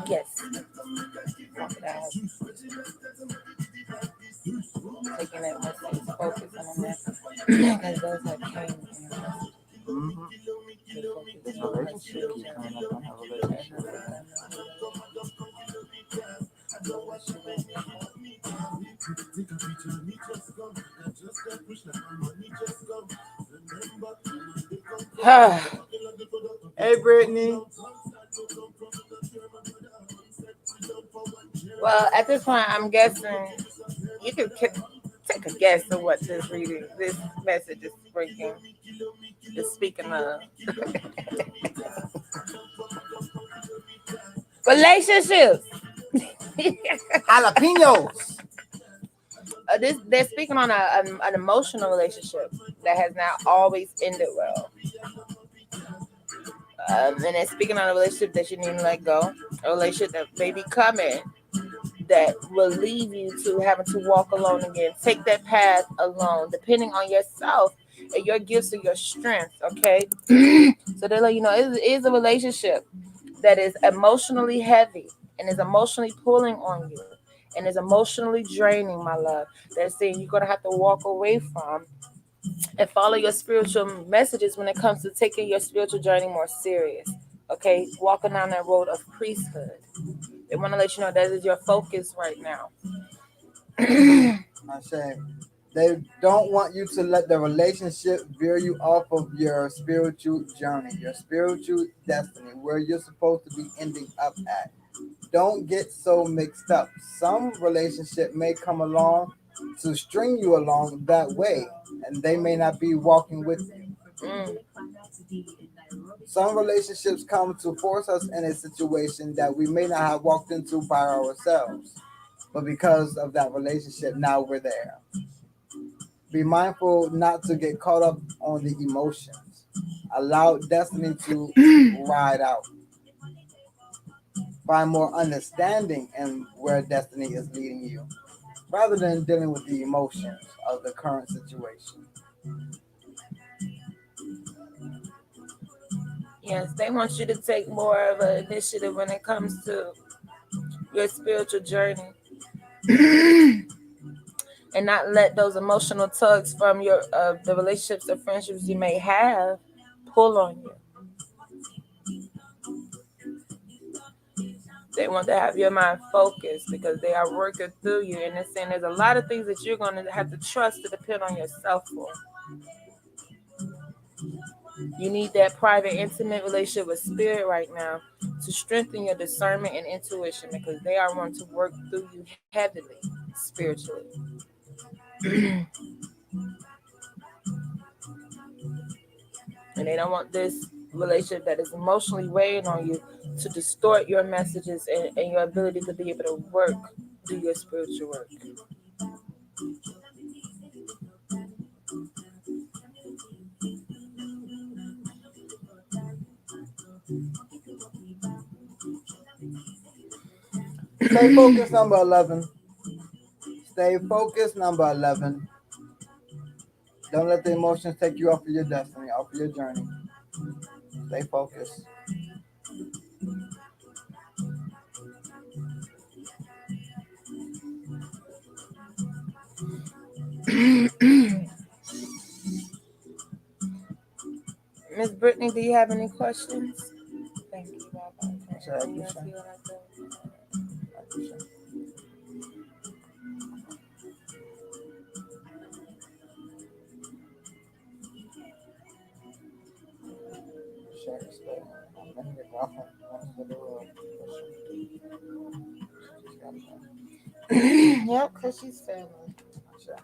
Yes. Taking that message, focus on that. Because those are came This relationship keeps coming up on her relationship. Hey, Brittany. Well, at this point, I'm guessing you can take a guess of what this message is speaking of. Relationships. Jalapenos. They're speaking on an emotional relationship that has not always ended well. And they're speaking on a relationship that you need to let go, a relationship that may be coming, that will lead you to having to walk alone again. Take that path alone, depending on yourself and your gifts and your strength. Okay, so they let you know it is a relationship that is emotionally heavy and is emotionally pulling on you and is emotionally draining, my love. That's saying you're gonna have to walk away from and follow your spiritual messages when it comes to taking your spiritual journey more serious. Okay, walking down that road of priesthood. They want to let you know that is your focus right now. I say they don't want you to let the relationship veer you off of your spiritual journey, your spiritual destiny, where you're supposed to be ending up at. Don't get so mixed up. Some relationship may come along to string you along that way, and they may not be walking with you. Mm. Some relationships come to force us in a situation that we may not have walked into by ourselves, but because of that relationship, now we're there. Be mindful not to get caught up on the emotions. Allow destiny to ride out. Find more understanding in where destiny is leading you, rather than dealing with the emotions of the current situation. Yes, they want you to take more of an initiative when it comes to your spiritual journey. And not let those emotional tugs from your the relationships or friendships you may have pull on you. They want to have your mind focused because they are working through you, and they're saying there's a lot of things that you're going to have to trust to depend on yourself for. You need that private, intimate relationship with spirit right now to strengthen your discernment and intuition because they are wanting to work through you heavily spiritually. And they don't want this relationship that is emotionally weighing on you to distort your messages and your ability to be able to work, do your spiritual work. Stay focused, number 11. Stay focused, number 11. Don't let the emotions take you off of your destiny, off of your journey. Stay focused. Miss Brittany, do you have any questions? Thank you, Baba. Sure, I You appreciate see it. what I do? I appreciate it. Sure, stay. I'm gonna get off on- on the road. Just gotta go. Yep, because she's family. Sure.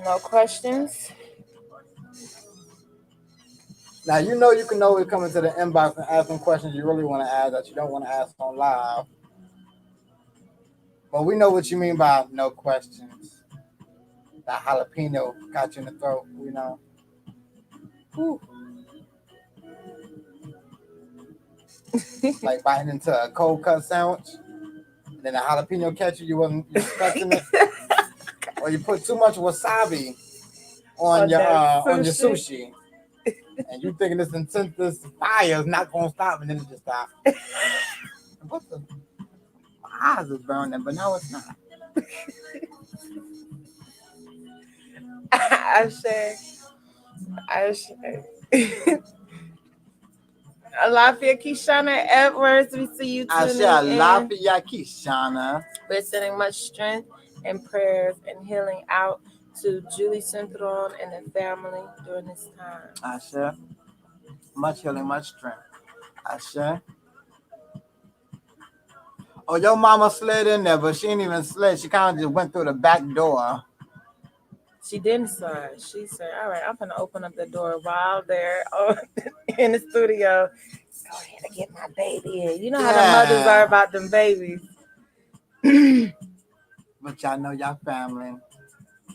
No questions? Now you know you can always come into the inbox and ask some questions you really want to ask that you don't want to ask on live. But we know what you mean by no questions. That jalapeno got you in the throat, you know. Whew. Like biting into a cold cut sandwich, and then a jalapeno catch you wasn't expecting it, or you put too much wasabi on your sushi, and you thinking this intense fire is not gonna stop, and then it just stops. What the? My eyes is burning, but no, it's not. I say, I say. Alafia Kishana Edwards, we see you I tuning say in. Lafia Kishana. We're sending much strength and prayers and healing out to Julie Centron and the family during this time. I say much healing, much strength. I say. Oh, your mama slid in there, but she didn't even slid. She kind of just went through the back door. She didn't slide. She said, all right, I'm going to open up the door while they're in the studio. Go ahead and get my baby in. You know how the mothers are about them babies. But y'all know y'all family.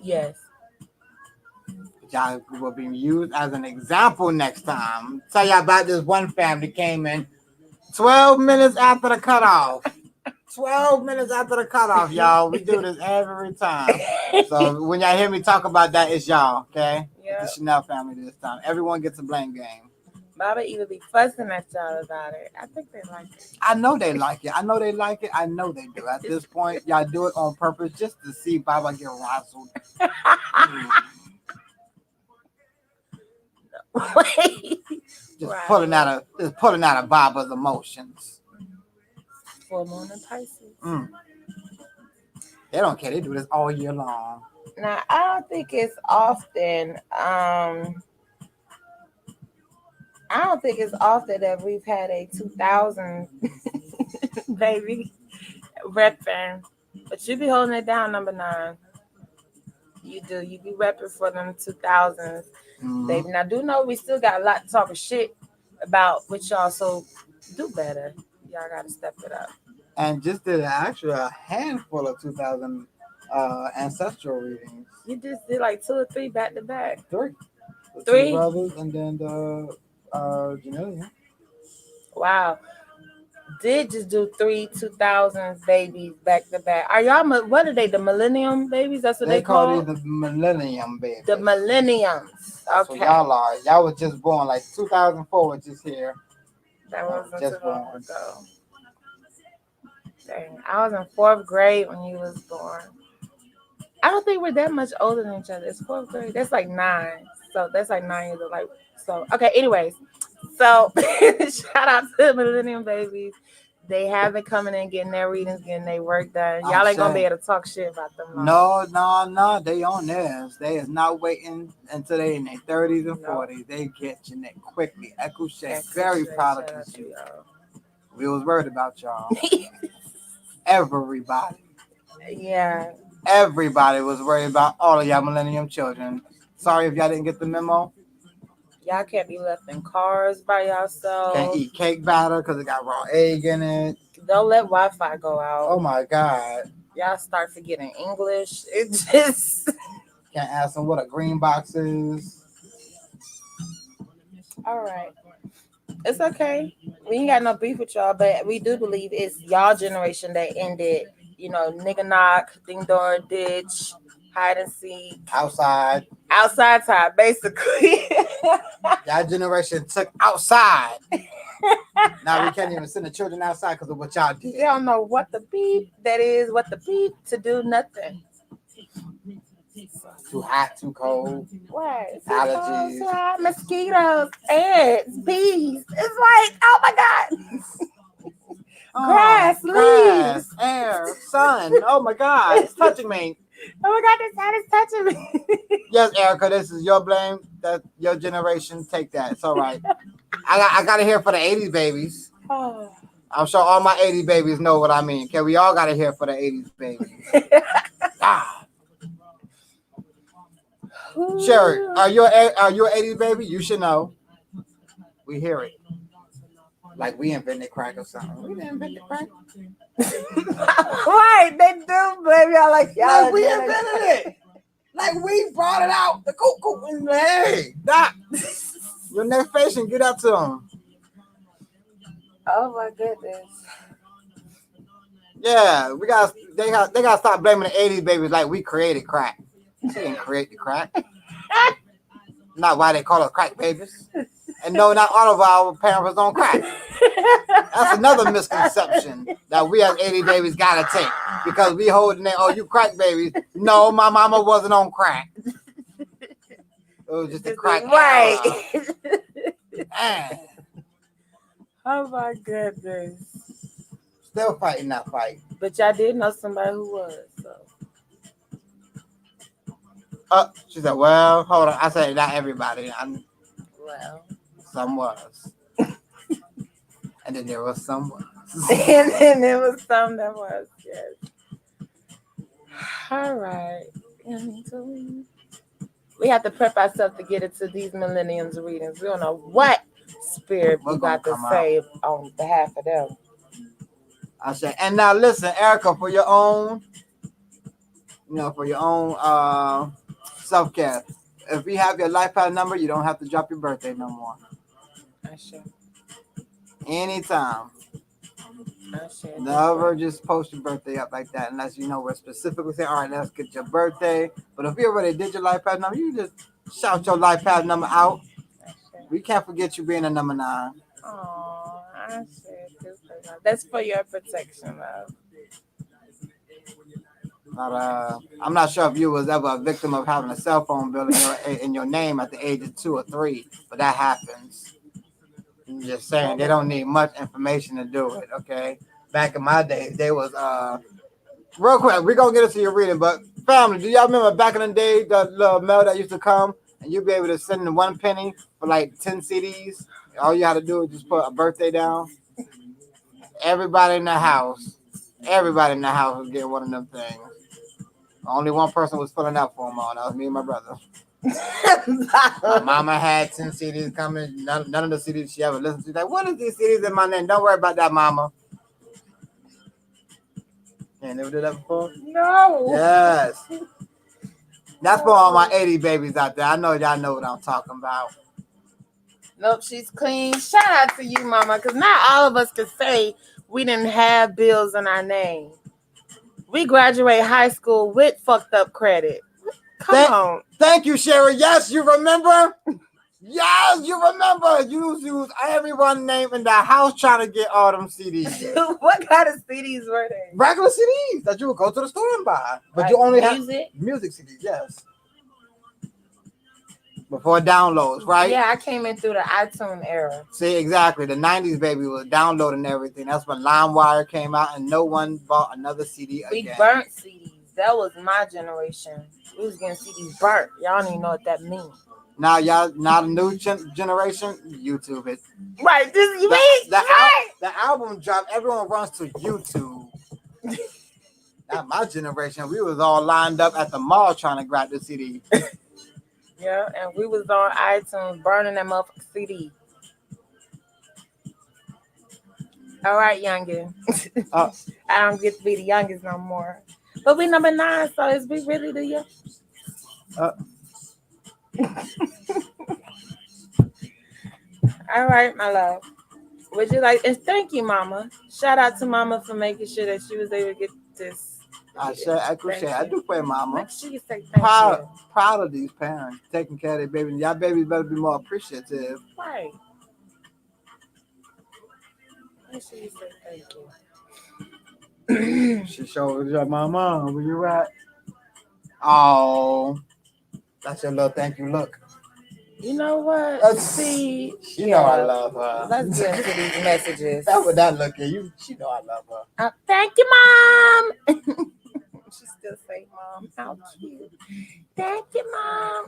Yes. Y'all will be used as an example next time. Tell y'all about this one family came in 12 minutes after the cutoff. 12 minutes after the cutoff, y'all. We do this every time. So when y'all hear me talk about that, it's y'all, okay? Yeah. It's the Chanel family this time. Everyone gets a blame game. Baba either be fussing at y'all about it. I think they like it. I know they like it. I know they like it. I know they do. At this point, y'all do it on purpose just to see Baba get razzled. Wait. Just Right. pulling out of Baba's emotions. Full moon and Pisces. They don't care. They do this all year long. Now I don't think it's often. I don't think it's often that we've had a 2000 baby repping, but you be holding it down, number 9. You do. You be repping for them 2000s, baby. Now do know we still got a lot to talk shit about with y'all, so do better. Y'all gotta step it up. And just did a handful of 2000 ancestral readings. You just did like 2 or 3 back to back. 3. The 3 2 brothers and then the Janelle. Wow. Did just do 3 2000s babies back to back. Are y'all? What are they? The Millennium babies? That's what they call call these the Millennium babies. the Millenniums. That's Okay. what y'all are. Y'all was just born like 2004, which is here. That wasn't just too long born. ago. Dang, I was in 4th grade when you was born. I don't think we're that much older than each other. It's 4th grade. That's like 9. So that's like 9 years old. Like so. Okay. Anyways, so shout out to the Millennium babies. They have been coming in, getting their readings, getting their work done. Y'all ain't gonna be able to talk shit about them. Long. No. They on theirs. They is not waiting until they in their 30s and 40s. They get your neck quickly. Echo Shay, very proud of this. We was worried about y'all. Everybody. Yeah. Everybody was worried about all of y'all Millennium children. Sorry if y'all didn't get the memo. Y'all can't be left in cars by yourself. Can't eat cake batter because it got raw egg in it. Don't let Wi-Fi go out. Oh my God. Y'all start forgetting English. It just can't ask them what a green box is. All right. It's okay. We ain't got no beef with y'all, but we do believe it's y'all generation that ended, nigga knock, ding dong, ditch, hide and seek. Outside time, basically. Y'all generation took outside. Now we can't even send the children outside because of what y'all did. They don't know what the beep that is, what the beep to do nothing. Too hot, too cold. What? Allergies. Too hot, mosquitoes, ants, bees. It's like, oh my God. Grass, leaves, air, sun. Oh my God, it's touching me. Oh my God, the sun is touching me. Yes, Erica, this is your blame. That your generation. Take that. It's all right. I got to hear for the 80s babies. Oh. I'm sure all my 80s babies know what I mean. Okay, we all got to hear for the 80s babies. God. Sherry, are you an 80s baby? You should know. We hear it. Like we invented crack or something. We didn't invent the crack. Right, they do, baby. I like y'all. Like we invented it. Like we brought it out. The cuckoo. Hey, Doc. Your next patient, get up to them. Oh my goodness. Yeah, they gotta stop blaming the 80s babies like we created crack. She didn't create the crack. Not why they call us crack babies. And no, not all of our parents was on crack. That's another misconception that we as 80 babies gotta take because we holding it. Oh, you crack babies? No, my mama wasn't on crack. It was just a crack. Right. Oh my goodness. Still fighting that fight. But y'all did know somebody who was. So. She said, well, hold on. I said, not everybody. Well. Some was. And then there was some was. And then there was some that was, yes. All right. We have to prep ourselves to get into these millenniums readings. We don't know what spirit we got to say on behalf of them. I say, and now listen, Erica, for your own, self care. If you have your life path number, you don't have to drop your birthday no more. I should. Anytime. I should. Never just post your birthday up like that unless you know we're specifically saying, all right, let's get your birthday. But if you already did your life path number, you just shout your life path number out. We can't forget you being a number 9. Oh, I should. That's for your protection, love. I'm not sure if you was ever a victim of having a cell phone bill in your name at the age of 2 or 3, but that happens. I'm just saying they don't need much information to do it. Okay, back in my day, they was real quick. We're gonna get into your reading, but family, do y'all remember back in the day the little mail that used to come and you'd be able to send in 1 penny for like 10 CDs? All you had to do was just put a birthday down. Everybody in the house was getting one of them things. Only one person was filling out for them all. That was me and my brother. My mama had 10 CDs coming. None of the CDs she ever listened to. Like, what is these CDs in my name? Don't worry about that, mama. You never did that before? No. Yes. That's for all my 80 babies out there. I know y'all know what I'm talking about. Nope, she's clean. Shout out to you, mama, because not all of us can say we didn't have bills in our name. We graduate high school with fucked up credit. Come on. Thank you, Sherry. Yes, you remember? Yes, you remember. You use everyone's name in the house trying to get all them CDs. What kind of CDs were they? Regular CDs that you would go to the store and buy. But like you only music CDs, yes. Before downloads, right? Yeah, I came in through the iTunes era. See, exactly. The 90s, baby, was downloading everything. That's when LimeWire came out and no one bought another CD again. We burnt CDs. That was my generation. We was getting CDs burnt. Y'all don't even know what that means. Now, y'all, not a new generation, YouTube it. Right. The album dropped. Everyone runs to YouTube. Not my generation. We was all lined up at the mall trying to grab the CD. Yeah, and we was on iTunes burning that motherfucking CD. All right, youngin. I don't get to be the youngest no more. But we number 9, so is we really the youngest? All right, my love. Would you like? And thank you, Mama. Shout out to Mama for making sure that she was able to get this. I appreciate it. I do pray, Mama. Make sure you say thank you. Proud of these parents taking care of their babies. Y'all babies better be more appreciative. Right. Make sure you say thank you. She showed your mama where you at. Oh, that's your little thank you look. You know what? You know I love her. Let's get into these messages. That's what that look at you. She know I love her. Thank you, Mom. She still say, Mom, how cute. Thank you, Mom.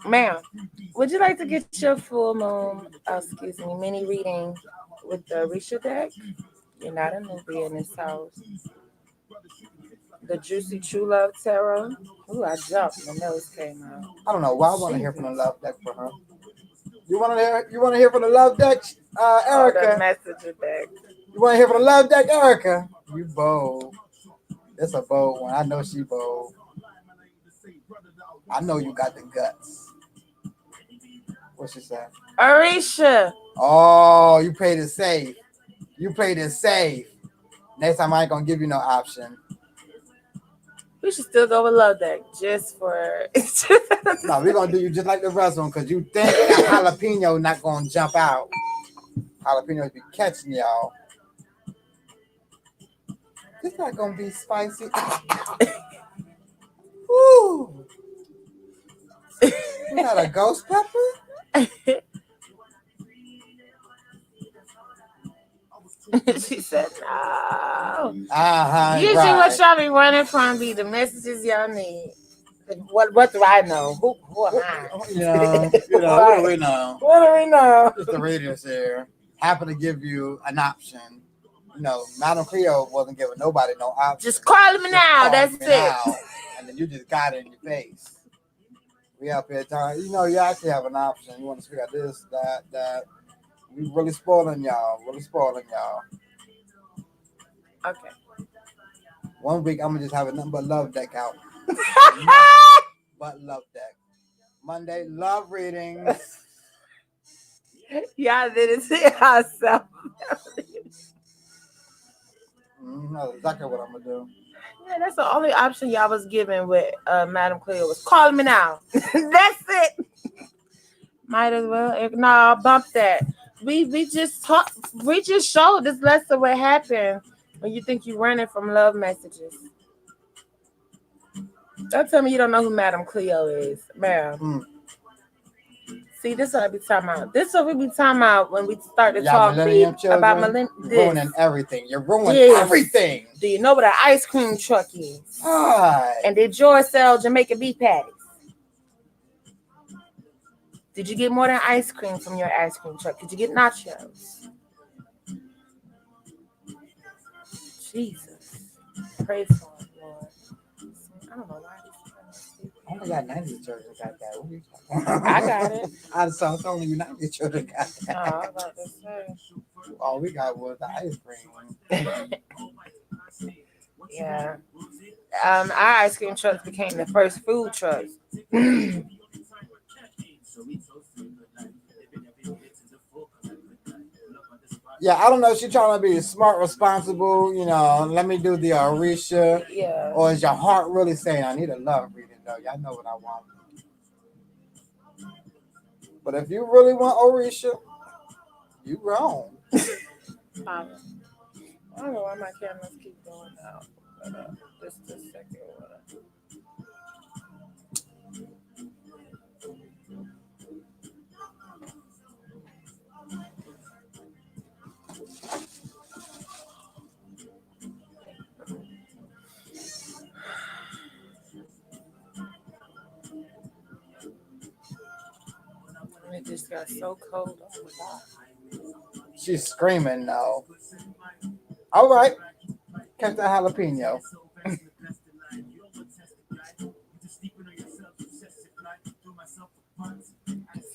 Ma'am, would you like to get your full moon, mini reading with the Orisha deck? You're not a newbie in this house. The Juicy True Love Tarot. Ooh, I jumped. My nose came out. I don't know why I want to hear from the love deck for her. You want to hear from the love deck, Erica? Oh, the messenger deck. You want to hear from the love deck, Erica? You bold. It's a bold one. I know she bold. I know you got the guts. What she say? Orisha. Oh, you played it safe. Next time I ain't gonna give you no option. We should still go with love deck just for. No, we're gonna do you just like the rest of them because you think that jalapeno not gonna jump out. Jalapenos be catching y'all. It's not gonna be spicy. Woo! We got a ghost pepper? She said no. Usually what y'all be running from be the messages y'all need. What do I know? Who am I? What do we know? What do we know? Just the radius here. Happen to give you an option. Madam Cleo wasn't giving nobody no option. Just call me now. That's it. And then you just got it in your face. We up here telling you actually have an option. You want to speak out this, that. We really spoiling y'all. Really spoiling y'all. Okay. 1 week I'm gonna just have a number love deck out. But love deck. Monday love readings. Y'all didn't see ourselves. That's exactly what I'm gonna do. Yeah, that's the only option y'all was given with Madam Cleo was calling me now. That's it. Might as well. No, bump that. We just talk. We just showed this lesson what happened when you think you're running from love messages. Don't tell me you don't know who Madam Cleo is, ma'am. See, this is what I be talking about. This is what we be talking about when we start to talk about millennium. Ruining everything. You're ruining everything. Do you know what an ice cream truck is? And did George sell Jamaican beef patties? Did you get more than ice cream from your ice cream truck? Did you get nachos? Jesus. Praise God, Lord. I don't know why this I only got 90 children got that. What are you talking about? I got it. I saw only 90 children got that. Oh, I was about to say. All we got was the ice cream. Yeah. Our ice cream trucks became the first food trucks. Yeah, I don't know if she's trying to be smart, responsible, let me do the Orisha. Yeah. Or is your heart really saying, I need a love reading, though? Y'all know what I want. But if you really want Orisha, you wrong. I don't know why my cameras keep going out. Just a second. It just got so cold. Oh my God. She's screaming now. All right. Catch that jalapeno.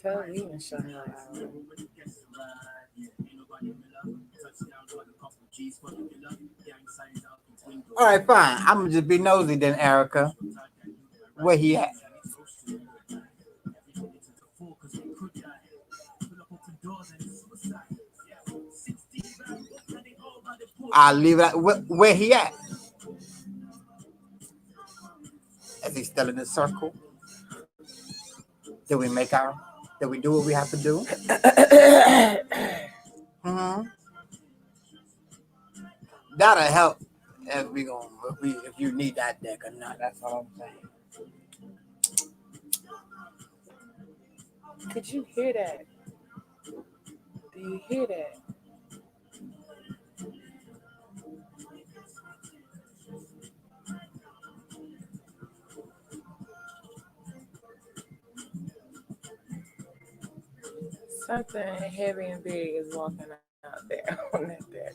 So we even shut her out. All right, fine. I'm going to just be nosy then, Erica. Where he at? I'll leave it at where he at. Is he still in the circle? Did we do what we have to do? Mm-hmm. That'll help if you need that deck or not. That's all I'm saying. Could you hear that? Do you hear that? Something heavy and big is walking out there on that deck.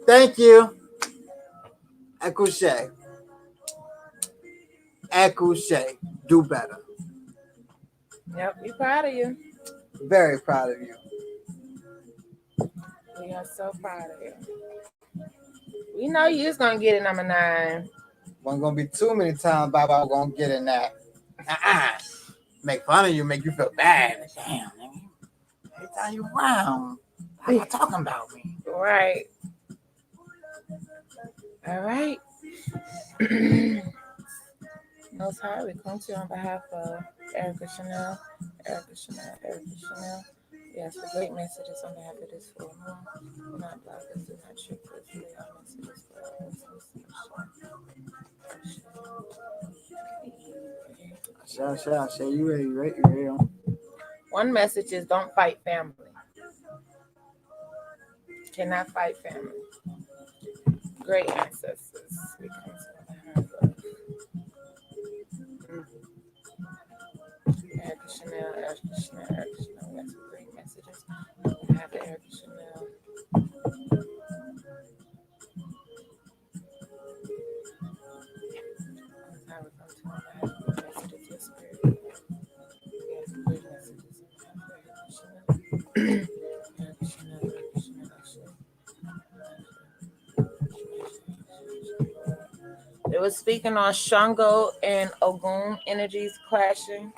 Thank you. Accouche. Do better. Yep, we proud of you. Very proud of you. We are so proud of you. We know you was gonna get it number 9. Wasn't gonna be too many times Baba was gonna get in that. Make fun of you, make you feel bad. Damn, nigga. Every time you around, how you talking about me? Right. All right. Most High, we come to you on behalf of Erica Chanel. Yes, the great messages on behalf of this full moon. Do not block us, do not trick us. We are messages for us. Shall, you ready? One message is don't fight family. Cannot fight family. Great ancestors. We come to the heart of Erica Chanel, Erica Chanel, Erica Chanel. We got some great messages. We have the Erica Chanel. Now we come to the heart of messages of spirit. We have some great messages. Erica Chanel, Erica Chanel, Erica Chanel. It was speaking on Shango and Ogun energies clashing,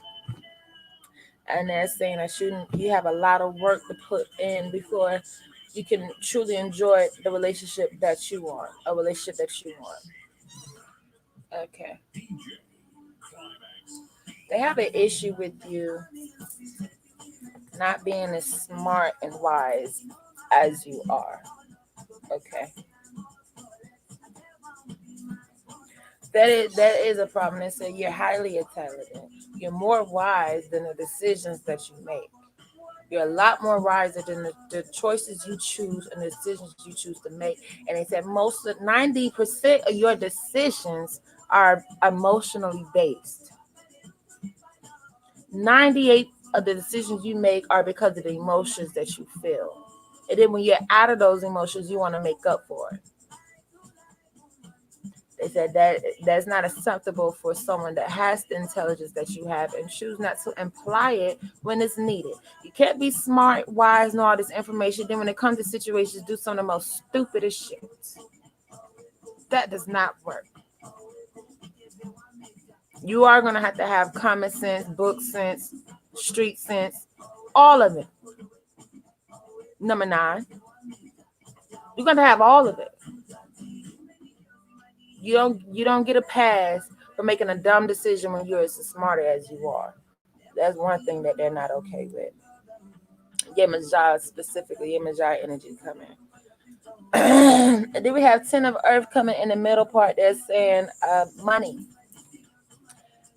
and they're saying that you have a lot of work to put in before you can truly enjoy the relationship that you want, a relationship that you want. Okay. They have an issue with you not being as smart and wise as you are. Okay. That is a problem. They say you're highly intelligent. You're more wise than the decisions that you make. You're a lot more wiser than the choices you choose and the decisions you choose to make. And they said 90% of your decisions are emotionally based. 98 of the decisions you make are because of the emotions that you feel. And then when you're out of those emotions, you want to make up for it. They said that's not acceptable for someone that has the intelligence that you have and choose not to imply it when it's needed. You can't be smart, wise, and all this information. Then when it comes to situations, do some of the most stupidest shit. That does not work. You are going to have common sense, book sense, street sense, all of it. Number 9, you're going to have all of it. You don't get a pass for making a dumb decision when you're as smart as you are. That's one thing that they're not okay with. Yemajah specifically, Yemajah energy coming. And then we have 10 of Earth coming in the middle part. They're saying money.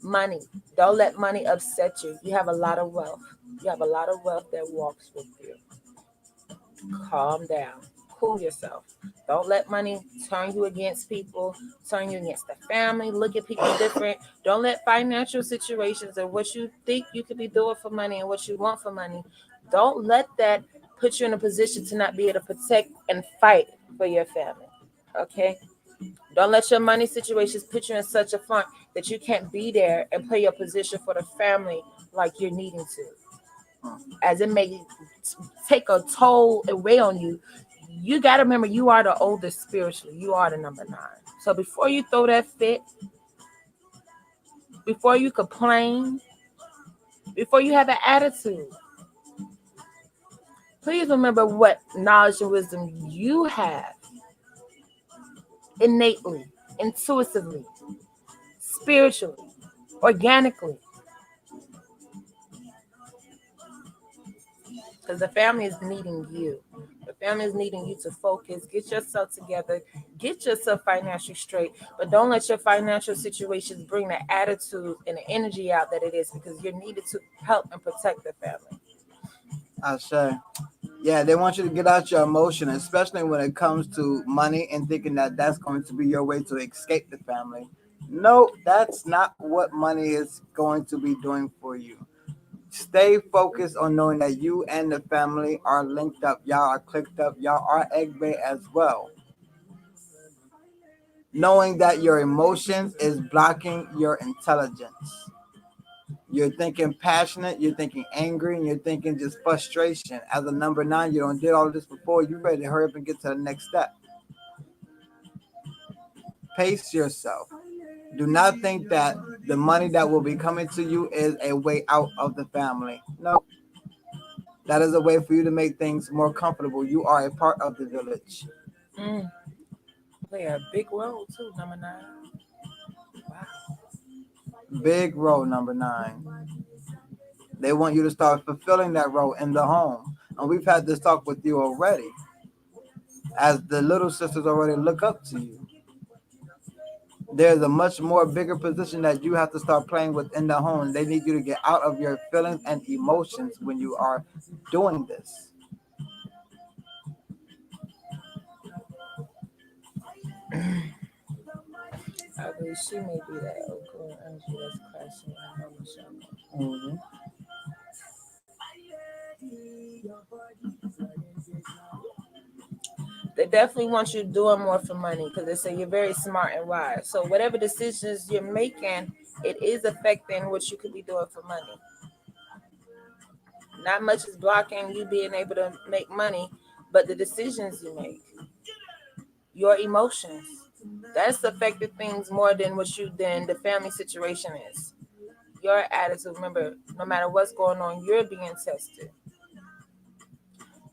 Money. Don't let money upset you. You have a lot of wealth. You have a lot of wealth that walks with you. Calm down. Cool yourself. Don't let money turn you against people, turn you against the family, look at people different. Don't let financial situations and what you think you could be doing for money and what you want for money, don't let that put you in a position to not be able to protect and fight for your family. Okay? Don't let your money situations put you in such a funk that you can't be there and play your position for the family like you're needing to. As it may take a toll and weigh on you, you got to remember you are the oldest spiritually. You are the number 9. So before you throw that fit, before you complain, before you have an attitude, please remember what knowledge and wisdom you have innately, intuitively, spiritually, organically. Because the family is needing you. The family is needing you to focus, get yourself together, get yourself financially straight, but don't let your financial situations bring the attitude and the energy out that it is, because you're needed to help and protect the family. I say, yeah, they want you to get out your emotion, especially when it comes to money and thinking that that's going to be your way to escape the family. No, that's not what money is going to be doing for you. Stay focused on knowing that you and the family are linked up. Y'all are clicked up. Y'all are egg bait as well. Knowing that your emotions is blocking your intelligence. You're thinking passionate, you're thinking angry, and you're thinking just frustration. As a number 9, you don't did all of this before. You're ready to hurry up and get to the next step. Pace yourself. Do not think that the money that will be coming to you is a way out of the family. No, that is a way for you to make things more comfortable. You are a part of the village. Play a big role too, number 9. Wow. Big role, number 9. They want you to start fulfilling that role in the home. And we've had this talk with you already. As the little sisters already look up to you. there's a much more bigger position that you have to start playing with in the home. They need you to get out of your feelings and emotions when you are doing this. I believe she may be that Oakland energy that's crashing in Mama Show. Mm-hmm. They definitely want you doing more for money because they say you're very smart and wise. So whatever decisions you're making, it is affecting what you could be doing for money. Not much is blocking you being able to make money, but the decisions you make, your emotions, that's affected things more than the family situation is. Your attitude. Remember, no matter what's going on, you're being tested.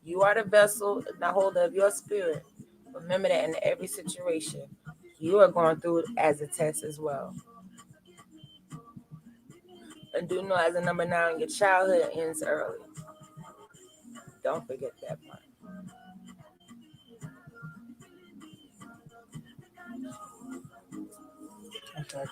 You are the vessel, the holder of your spirit. Remember that in every situation, you are going through it as a test as well. And do know as a number 9, your childhood ends early. Don't forget that part. Okay.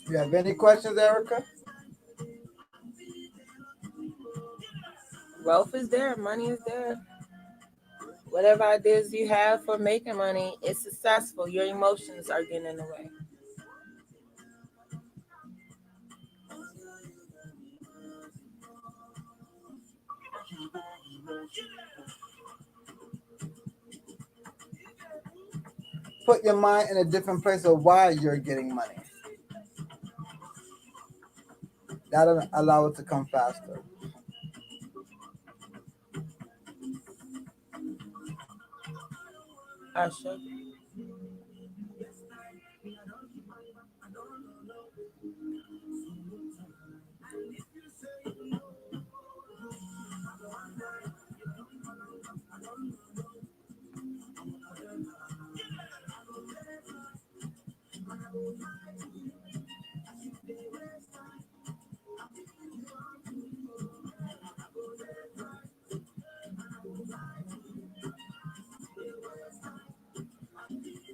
You have any questions, Erica? Wealth is there, money is there. Whatever ideas you have for making money is successful. Your emotions are getting in the way. Put your mind in a different place of why you're getting money. That'll allow it to come faster. Usher.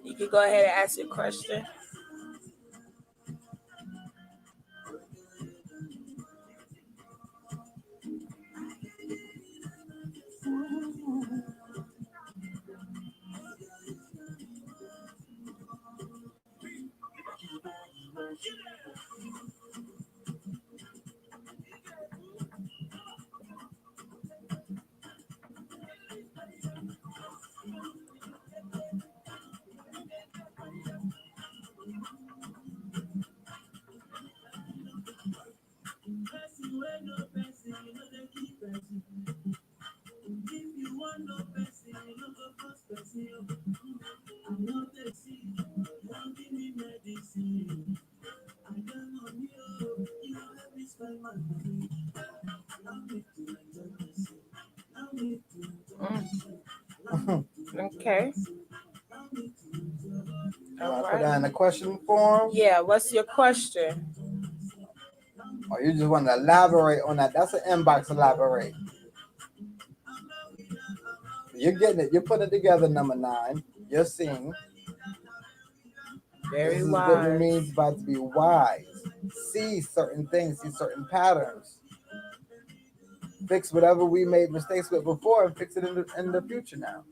You can go ahead and ask your question. Okay. All Put that right. in the question form. Yeah, what's your question? Or you just want to elaborate on that. That's an inbox elaborate. You're getting it. You're putting it together, number 9. You're seeing. Very This is wise. what it means by to be wise. See certain things, see certain patterns. Fix whatever we made mistakes with before and fix it in the future now.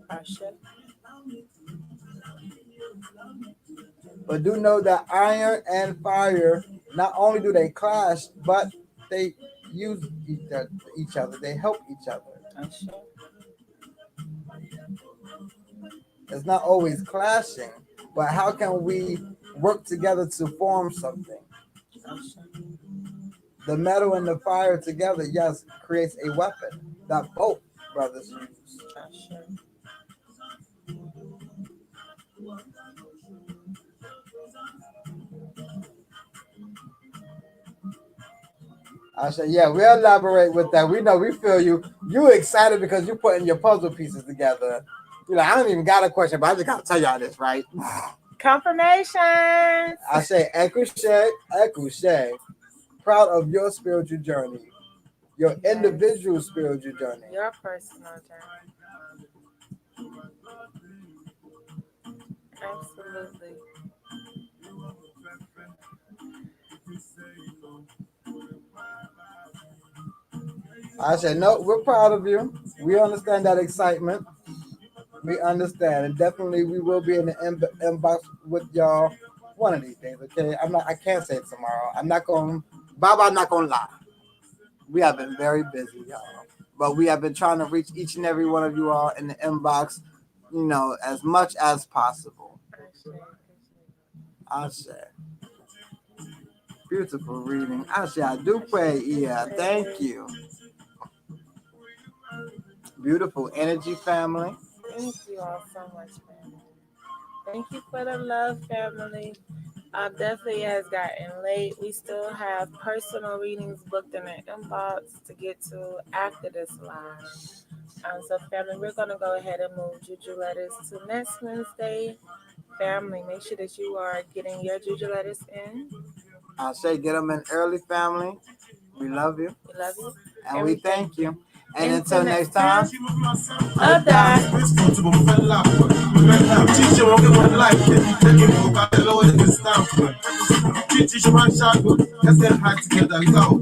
Usher. But do know that iron and fire, not only do they clash, but they use each other. They help each other. Usher. It's not always clashing, but how can we work together to form something? Usher. The metal and the fire together, yes, creates a weapon that both brothers use. Usher. I said, yeah, we'll elaborate with that. We know we feel you. You excited because you're putting your puzzle pieces together. You're like, I don't even got a question, but I just got to tell y'all this, right? Confirmations. I say, Ekushé, proud of your spiritual journey, your individual spiritual journey. Your personal journey. Absolutely. I said, no, we're proud of you. We understand that excitement. We understand, and definitely we will be in the inbox with y'all one of these days. Okay, I can't say it tomorrow. Baba, not gonna lie. We have been very busy, y'all, but we have been trying to reach each and every one of you all in the inbox, as much as possible. I said, beautiful reading. I said, I do pray. Yeah, thank you. Beautiful energy, family. Thank you all so much, family. Thank you for the love, family. Definitely has gotten late. We still have personal readings booked in the inbox to get to after this live. So, family, we're going to go ahead and move Juju letters to next Wednesday. Family, make sure that you are getting your Juju letters in. I say get them in early, family. We love you. We love you. And we thank you. And Until until next time, love that. Teach you one shot, let's get high together, go.